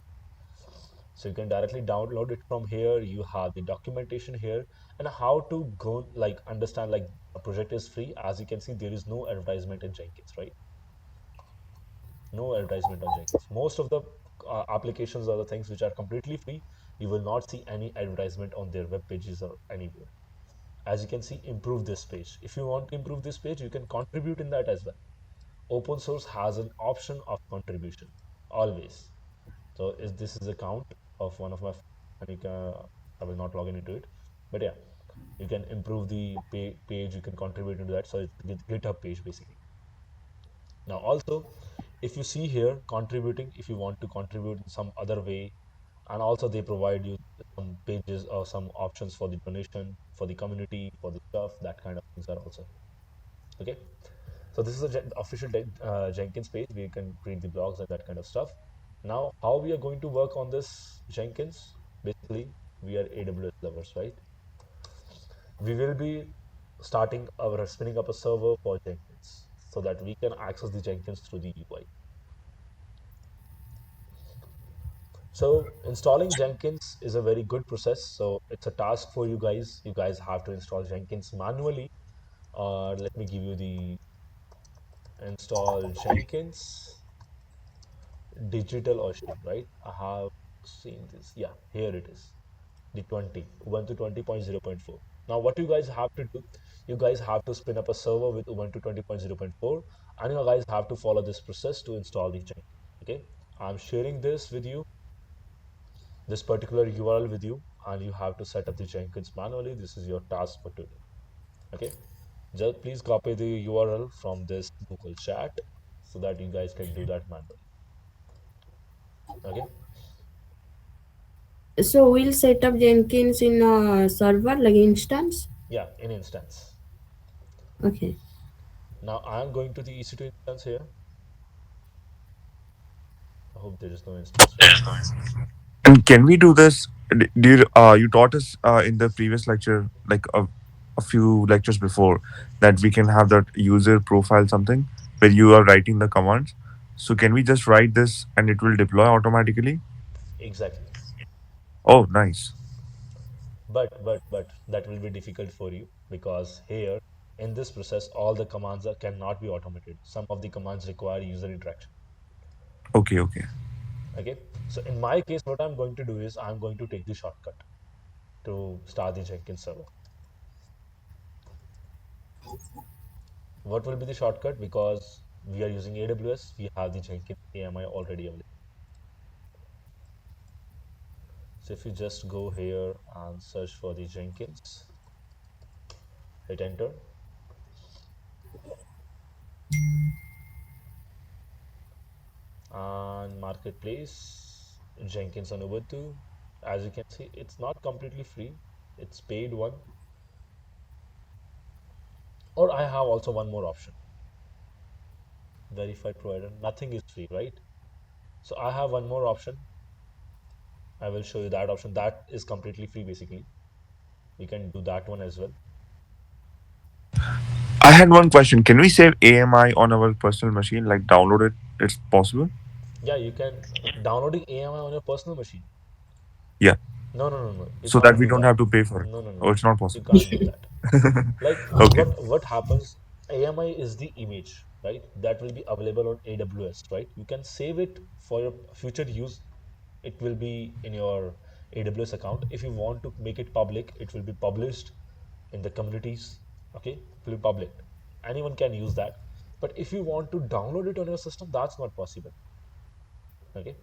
So you can directly download it from here. You have the documentation here and how to go like understand like a project is free. As you can see, there is no advertisement in Jenkins, right? No advertisement on Jenkins. Most of the applications are the things which are completely free. You will not see any advertisement on their web pages or anywhere. As you can see, improve this page. If you want to improve this page, you can contribute in that as well. Open source has an option of contribution always. So is this is account of one of my and you can I will not log in into it, but yeah, you can improve the page. You can contribute into that. So it's GitHub page basically. Now also, if you see here contributing, if you want to contribute in some other way, and also they provide you some pages or some options for the donation, for the community, for the stuff, that kind of things are also okay. So this is a official Jenkins page where you can read the blogs and that kind of stuff. Now, how we are going to work on this Jenkins? Basically, we are AWS lovers, right? We will be starting our spinning up a server for Jenkins so that we can access the Jenkins through the UI. So installing Jenkins is a very good process. So it's a task for you guys. You guys have to install Jenkins manually. Let me give you the install Jenkins digital ocean, right? I have seen this. Yeah, here it is. the 20, Ubuntu 20.0.4. Now, what you guys have to do, you guys have to spin up a server with Ubuntu 20.0.4, and you guys have to follow this process to install the Jenkins. Okay, I'm sharing this with you, this particular URL with you, and you have to set up the Jenkins manually. This is your task for today. Okay, just please copy the URL from this Google chat so that you guys can do that manually. Okay, So we'll set up Jenkins in a server like instance. yeah, in instance. Okay. Now I am going to the EC2 instance here. I hope there is no instance failure. And can we do this? Do you, you taught us in the previous lecture, like a few lectures before, that we can have that user profile something where you are writing the commands. So can we just write this and it will deploy automatically? Exactly. Oh, nice. But that will be difficult for you because here in this process all the commands cannot be automated. Some of the commands require user interaction. Okay, okay. Okay. So in my case, what I'm going to do is I'm going to take the shortcut to start the Jenkins server. What will be the shortcut? Because we are using AWS, we have the Jenkins AMI already available. So if you just go here and search for the Jenkins, hit enter, and marketplace Jenkins on Ubuntu. As you can see, it's not completely free, it's paid one. Or I have also one more option, verified provider. Nothing is free, right? So I have one more option. I will show you that option. That is completely free basically. We can do that one as well. I had one question. Can we save AMI on our personal machine, like download it? It's possible? Yeah, you can downloading AMI on your personal machine. Yeah. No, no, no, no. You So that can't we do don't that. have to pay for it. No, no, no, Oh, no. it's not You possible. can't do that. Like Okay. what happens? AMI is the image, right? That will be available on AWS, right? You can save it for your future use. It will be in your AWS account. If you want to make it public, it will be published in the communities. Okay, it will be public. Anyone can use that. But if you want to download it on your system, that's not possible. Okay,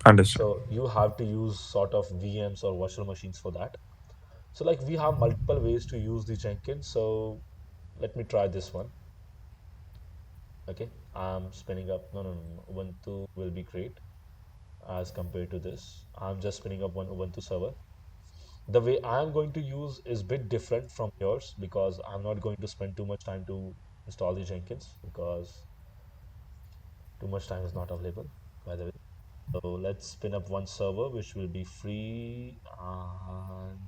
Understood. so you have to use sort of VMs or virtual machines for that. So like we have multiple ways to use the Jenkins. So let me try this one. Okay, I'm spinning up. No, no, no, no. Ubuntu will be great as compared to this. I'm just spinning up one Ubuntu server. The way I'm going to use is a bit different from yours because I'm not going to spend too much time to install the Jenkins because too much time is not available, by the way. So let's spin up one server which will be free, and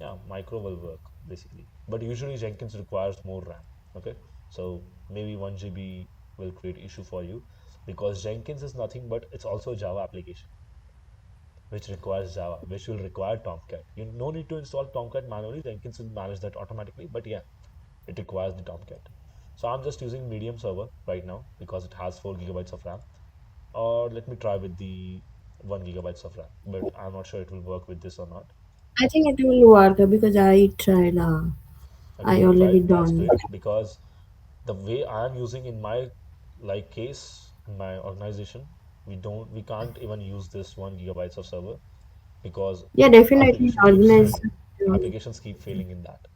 yeah, micro will work basically. But usually Jenkins requires more RAM. Okay, so maybe 1 GB will create issue for you because Jenkins is nothing but it's also a Java application which requires Java, which will require Tomcat. You no need to install Tomcat manually. Jenkins will manage that automatically. But yeah, it requires the Tomcat. So I'm just using medium server right now because it has 4 gigabytes of RAM. Or let me try with the 1 gigabytes of RAM. But I'm not sure it will work with this or not. I think it will work because I tried. Okay, I you already tried. That's done. great because the way I'm using in my like case in my organization, we can't even use this 1 gigabytes of server because Yeah, definitely application keeps organize. failing. Applications keep failing in that.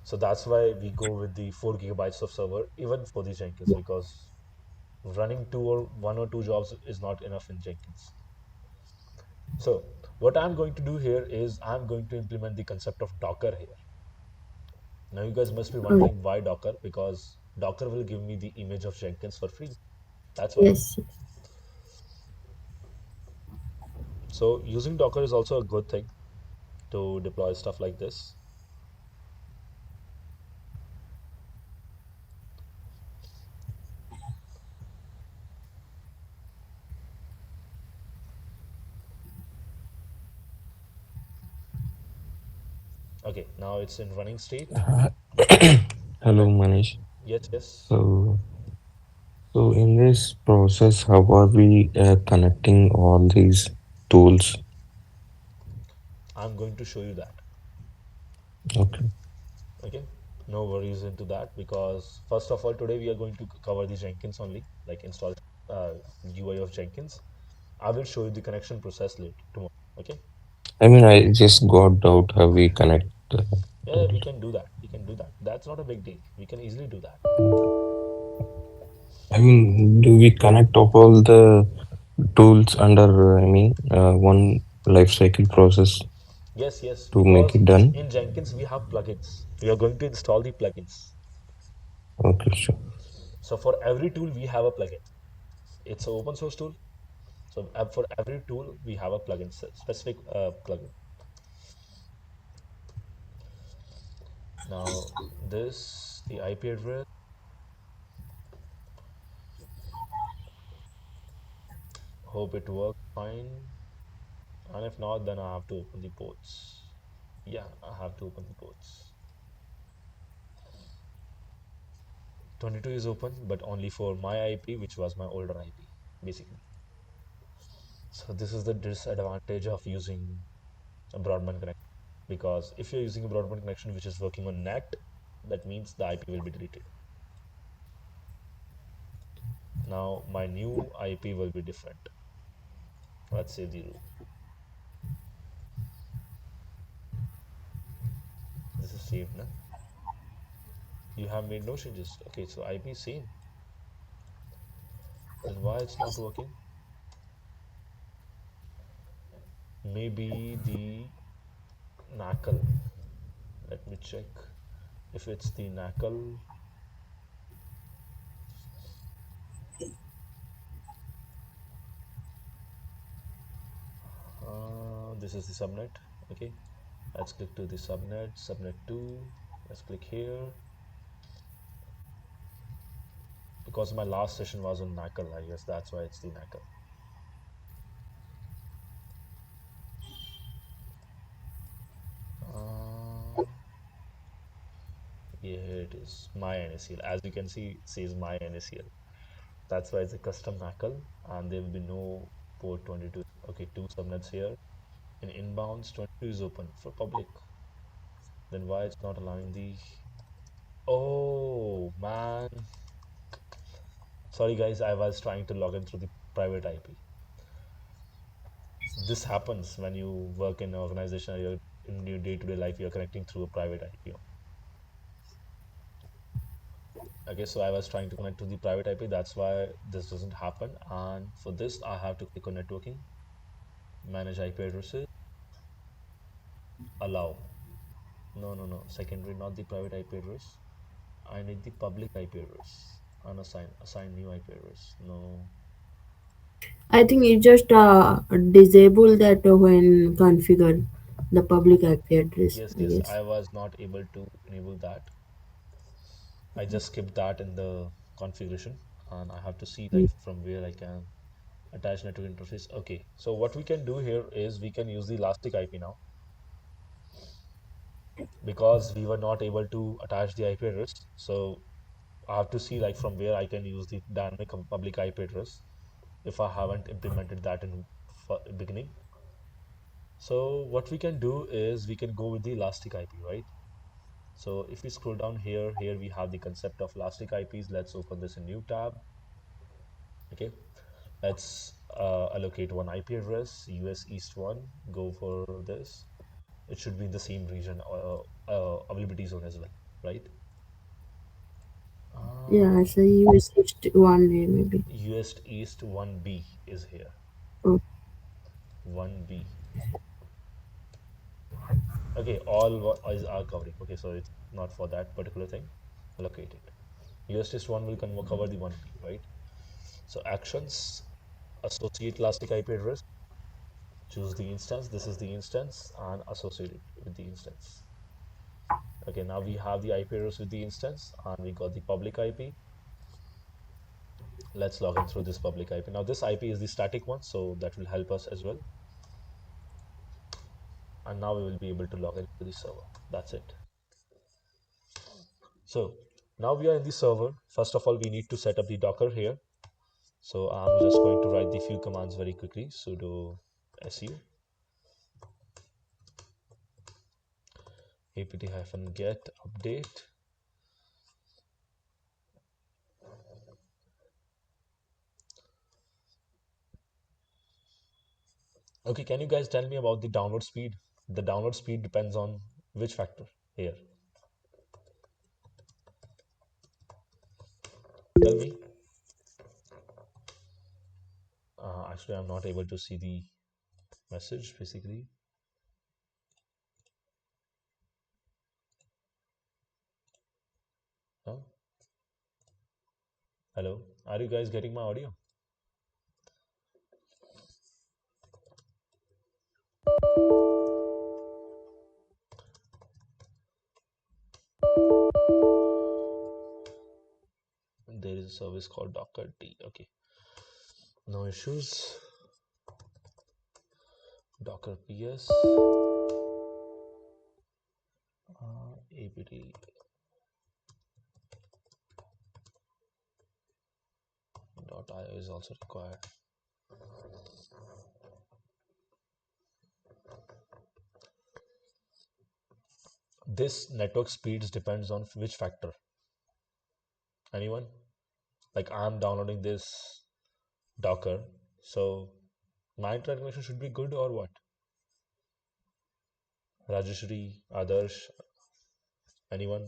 So that's why we go with the 4 gigabytes of server even for the Jenkins because running two or one or two jobs is not enough in Jenkins. So what I'm going to do here is I'm going to implement the concept of Docker here. Now you guys must be Oh, wondering why Docker, because Docker will give me the image of Jenkins for free. That's why. yes. So using Docker is also a good thing to deploy stuff like this. Okay, now it's in running state. Hello, Let Manish. yes, yes. So, so in this process, how are we connecting all these tools? I'm going to show you that. Okay. Okay, no worries into that, because first of all, today we are going to cover the Jenkins only, like install uh, UI of Jenkins. I will show you the connection process later tomorrow. Okay. I mean, I just got doubt how we connect. Yeah, we can do that. We can do that. That's not a big deal. We can easily do that. I mean, do we connect of all the tools under, one life cycle process Yes, yes, to make because it done? in Jenkins we have plugins. We are going to install the plugins. Okay, sure. So for every tool we have a plugin. It's an open source tool. So for every tool we have a plugin, specific plugin. Now this the IP address. Hope it works fine. And if not, then I have to open the ports. Yeah, I have to open the ports. 22 is open, but only for my IP, which was my older IP, basically. So this is the disadvantage of using a broadband connection, because if you're using a broadband connection which is working on NAT, that means the IP will be deleted. Now my new IP will be different. Let's say the rule. This is saved now. You have made no changes. Okay, so IP same. Then why it's not working? Maybe the knuckle. Let me check if it's the knuckle. This is the subnet. Okay, let's click to the subnet. Subnet 2. Let's click here. Because my last session was on knuckle, I guess that's why it's the knuckle. Uh, yeah, here it is. My NACL. As you can see, it says my NACL. That's why it's a custom knuckle, and there will be no port 22. Okay, two subnets here. In inbounds, 22 is open for public. Then why it's not allowing the... Oh man, sorry guys, I was trying to log in through the private IP. This happens when you work in an organization, or you're in your day-to-day life, you're connecting through a private IP. Okay, so I was trying to connect to the private IP, that's why this doesn't happen. And for this I have to click on networking, manage IP addresses, allow. No, secondary, not the private IP address. I need the public IP address. Assign new IP address. No. I think you just disable that when configure the public IP address, Yes, I yes, guess. I was not able to enable that. I just skipped that in the configuration, and I have to see like from where I can attach network interface. Okay, so what we can do here is we can use the elastic IP now, because we were not able to attach the IP address. So I have to see like from where I can use the dynamic public IP address if I haven't implemented that in beginning. So what we can do is we can go with the elastic IP, right? So if we scroll down here, we have the concept of elastic IPs. Let's open this in new tab. Okay, let's allocate one IP address, US East 1. Go for this. It should be in the same region, availability zone as well, right? Yeah, Uh, so you switched one day maybe. US East 1B is here. Oh, 1B. Okay, all is are covering. Okay, so it's not for that particular thing. Allocate it. US East 1 will cover the 1B, right? So actions, associate elastic IP address, choose the instance. This is the instance, and associate it with the instance. Okay, now we have the IP address with the instance, and we got the public IP. Let's log in through this public IP. Now this IP is the static one, so that will help us as well. And now we will be able to log in to the server. That's it. So now we are in the server. First of all, we need to set up the Docker here. So I'm just going to write the few commands very quickly. Sudo su apt-get update. Okay, can you guys tell me about the download speed? The download speed depends on which factor here? Tell me. Actually, I'm not able to see the message basically. Huh? Hello, are you guys getting my audio? There is a service called Docker T. Okay, no issues. Docker PS apt .io is also required. This network speeds depends on which factor? Anyone? Like I'm downloading this Docker, so my internet connection should be good or what? Rajeshri, Adarsh, anyone?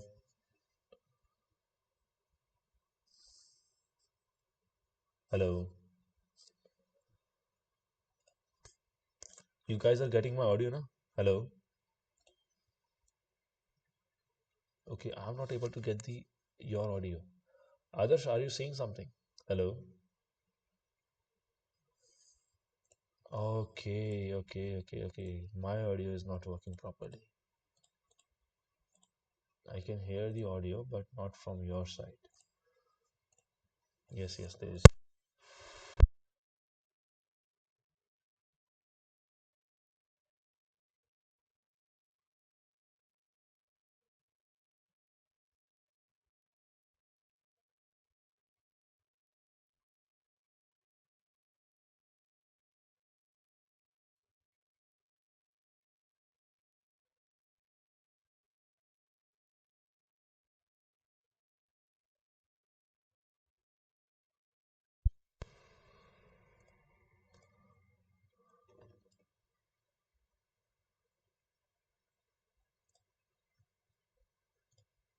Hello. You guys are getting my audio now? Hello. Okay, I'm not able to get the your audio. Adarsh, are you saying something? Hello. Okay. My audio is not working properly. I can hear the audio, but not from your side. Yes, there is.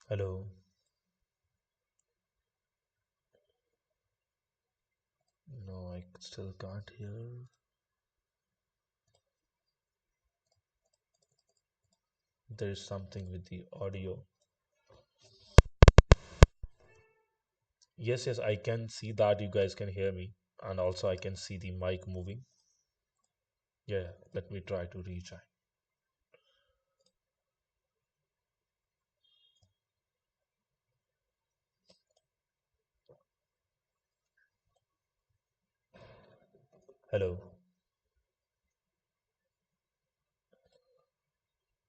Hello. No, I still can't hear. There is something with the audio. Yes, I can see that you guys can hear me, and also I can see the mic moving. Yeah, let me try to rejoin. Hello.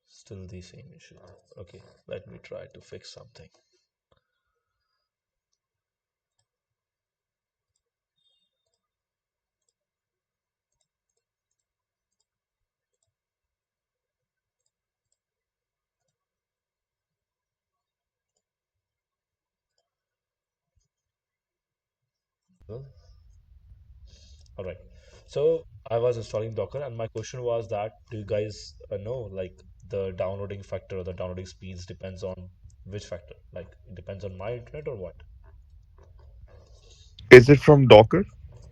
Still the same issue. Okay, let me try to fix something. Well, all right. So I was installing Docker, and my question was that do you guys know like the downloading factor or the downloading speeds depends on which factor? Like it depends on my internet or what? Is it from Docker?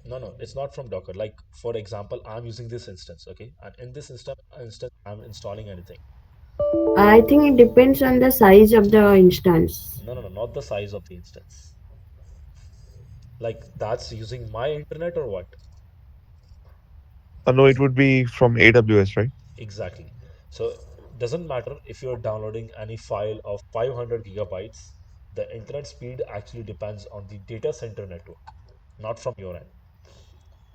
No, it's not from Docker. Like for example, I'm using this instance, okay, and in this instance, I'm installing anything. I think it depends on the size of the instance. No, not the size of the instance. Like that's using my internet or what? No, it would be from AWS, right? Exactly. So doesn't matter if you're downloading any file of 500 gigabytes, the internet speed actually depends on the data center network, not from your end.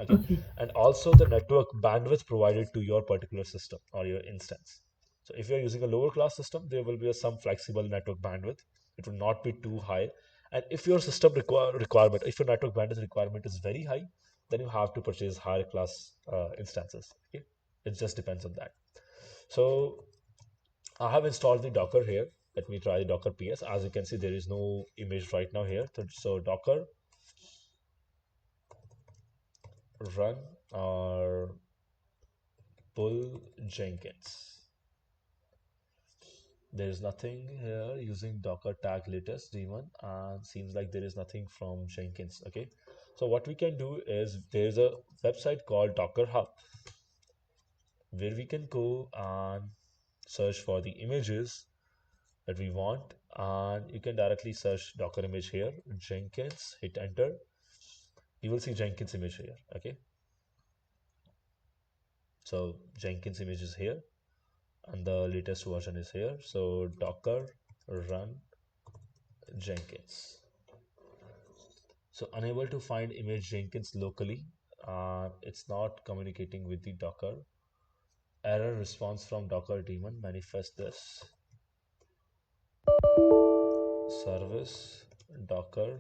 Okay, Okay. and also the network bandwidth provided to your particular system or your instance. So if you're using a lower class system, there will be some flexible network bandwidth. It will not be too high. And if your system requirement, if your network bandwidth requirement is very high, then you have to purchase higher class instances. Okay, it just depends on that. So I have installed the Docker here. Let me try the Docker PS. As you can see, there is no image right now here. So Docker run or pull Jenkins. There is nothing here using Docker tag latest daemon, and seems like there is nothing from Jenkins. Okay, so what we can do is there's a website called Docker Hub where we can go and search for the images that we want, and you can directly search Docker image here, Jenkins, hit enter. You will see Jenkins image here. Okay, so Jenkins image is here and the latest version is here. So Docker run Jenkins. So unable to find image Jenkins locally. It's not communicating with the Docker. Error response from Docker daemon. Manifest this. Service Docker.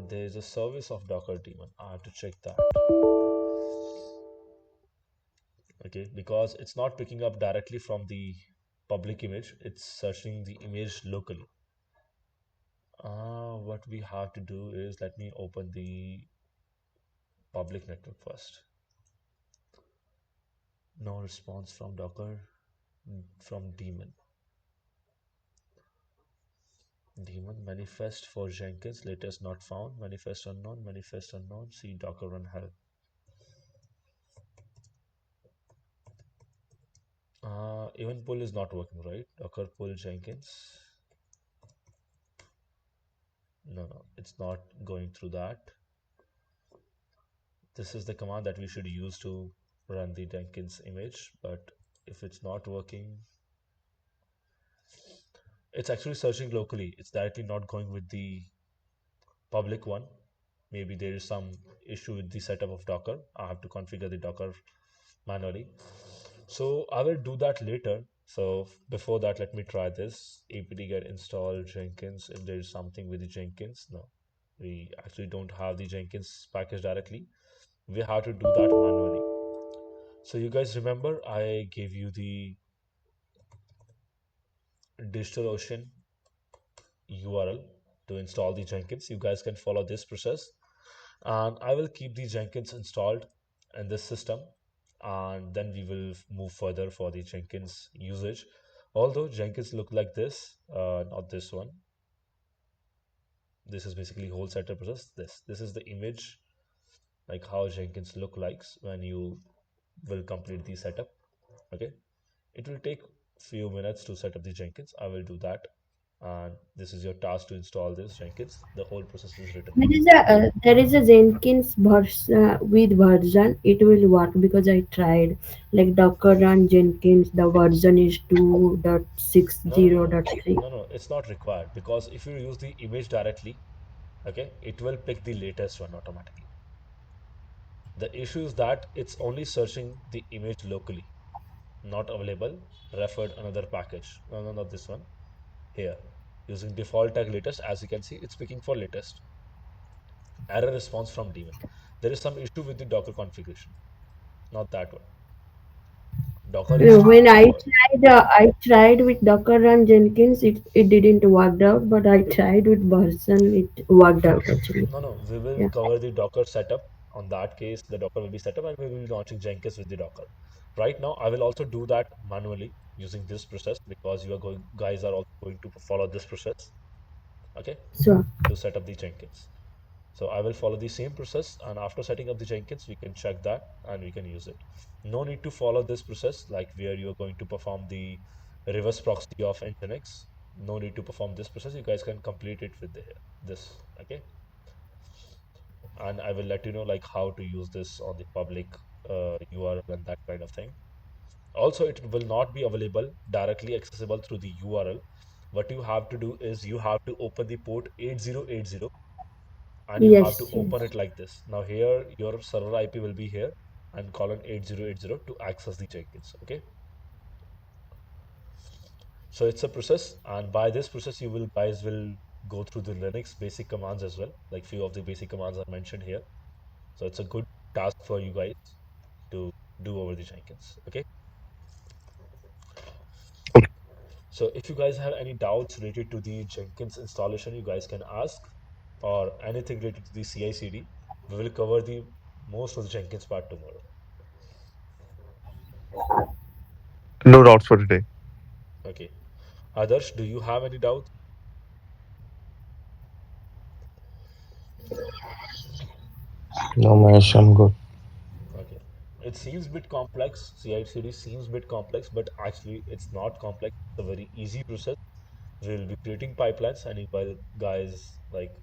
There is a service of Docker daemon. I have to check that. Okay, because it's not picking up directly from the public image. It's searching the image locally. What we have to do is, let me open the public network first. No response from Docker from daemon. Daemon manifest for Jenkins, latest not found, manifest unknown, see Docker run help. Even pull is not working, right? Docker pull Jenkins. No, it's not going through that. This is the command that we should use to run the Jenkins image, but if it's not working, it's actually searching locally. It's directly not going with the public one. Maybe there is some issue with the setup of Docker. I have to configure the Docker manually. So I will do that later. So before that, let me try this. apt get install Jenkins. If there is something with the Jenkins, no, we actually don't have the Jenkins package directly. We have to do that manually. So you guys remember I gave you the DigitalOcean URL to install the Jenkins. You guys can follow this process, and I will keep the Jenkins installed in this system, and then we will move further for the Jenkins usage. Although Jenkins look like this, not this one. This is basically whole setup process. This is the image, like how Jenkins look likes when you will complete the setup. Okay, it will take few minutes to set up the Jenkins. I will do that, and this is your task to install this Jenkins. The whole process is written here. There is a Jenkins with version. It will work because I tried like Docker run Jenkins. The version is No, no, no, no, 2.60.3. no. It's not required because if you use the image directly, okay, it will pick the latest one automatically. The issue is that it's only searching the image locally, not available, referred another package. No, not this one. Here, using default tag latest, as you can see, it's picking for latest. Error response from daemon. There is some issue with the Docker configuration, not that one. Docker is to When default. I tried with Docker run Jenkins, it didn't work out. But I tried with version, it worked out actually. No, we will Yeah. cover the Docker setup. On that case, the Docker will be set up and we will be launching Jenkins with the Docker. Right now, I will also do that manually using this process because you are going, guys are also going to follow this process, okay, So to set up the Jenkins. So I will follow the same process, and after setting up the Jenkins, we can check that and we can use it. No need to follow this process like where you are going to perform the reverse proxy of Nginx. No need to perform this process. You guys can complete it with this, okay? And I will let you know like how to use this on the public URL and that kind of thing. Also, it will not be available directly accessible through the URL. What you have to do is you have to open the port 8080 and you have to yes, open yes. it like this. Now here your server IP will be here and colon 8080 to access the Jenkins. Okay. So it's a process, and by this process you will guys will go through the Linux basic commands as well. Like few of the basic commands are mentioned here. So it's a good task for you guys to do over the Jenkins. Okay. So if you guys have any doubts related to the Jenkins installation, you guys can ask, or anything related to the CI/CD. We will cover the most of the Jenkins part tomorrow. No doubts for today. Okay. Adarsh, do you have any doubts? No, Mahesh, I'm good. Okay. It seems a bit complex. CI/CD seems a bit complex, but actually it's not complex. It's a very easy process. We'll be creating pipelines, and while guys like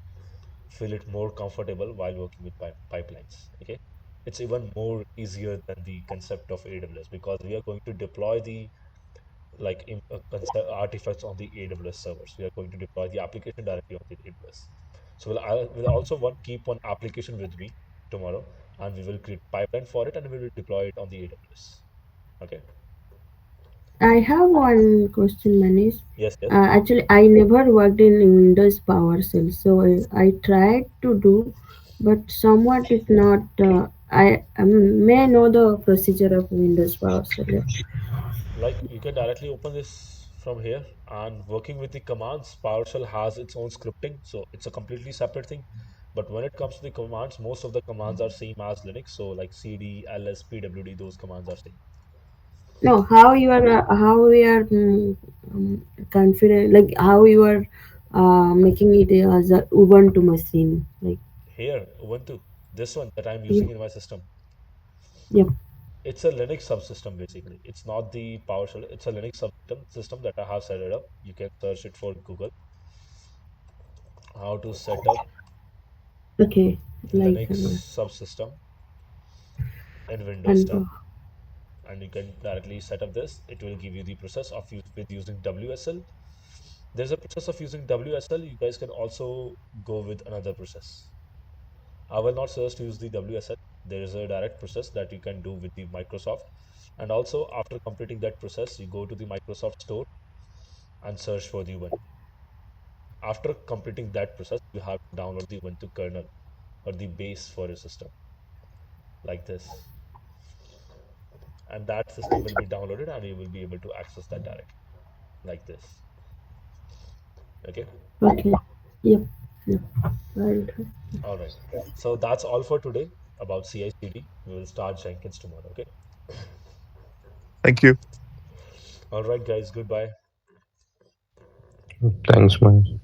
feel it more comfortable while working with pipelines. Okay. It's even more easier than the concept of AWS because we are going to deploy the artifacts on the AWS servers. We are going to deploy the application directly on the AWS. So we'll also keep one application with me tomorrow, and we will create pipeline for it, and we will deploy it on the AWS. Okay. I have one question, Manish. Yes. Yes. Actually, I never worked in Windows PowerShell, so I tried to do, but somewhat it not. May I know the procedure of Windows PowerShell? Like you can directly open this from here, and working with the commands, PowerShell has its own scripting, so it's a completely separate thing. But when it comes to the commands, most of the commands are same as Linux, so like cd, ls, pwd, those commands are same. No, how we are confident, like how you are making it as a Ubuntu machine, like Here, Ubuntu, this one that I'm yeah, using in my system, yep. it's a Linux subsystem basically. It's not the PowerShell, it's a Linux subsystem that I have set it up. You can search it for Google, how to set up Okay, like Linux subsystem in Windows and 10, and you can directly set up this. It will give you the process of with using WSL. There's a process of using WSL. You guys can also go with another process. I will not suggest to use the WSL. There is a direct process that you can do with the Microsoft. And also, after completing that process, you go to the Microsoft Store and search for the Ubuntu. After completing that process, you have to download the Ubuntu kernel or the base for your system, like this. And that system will be downloaded and you will be able to access that directly, like this. Okay. okay, yep, yep. Right. All right. So that's all for today about CI/CD. We will start Jenkins tomorrow. Okay. Thank you. All right, guys. Goodbye. Thanks, Mahesh.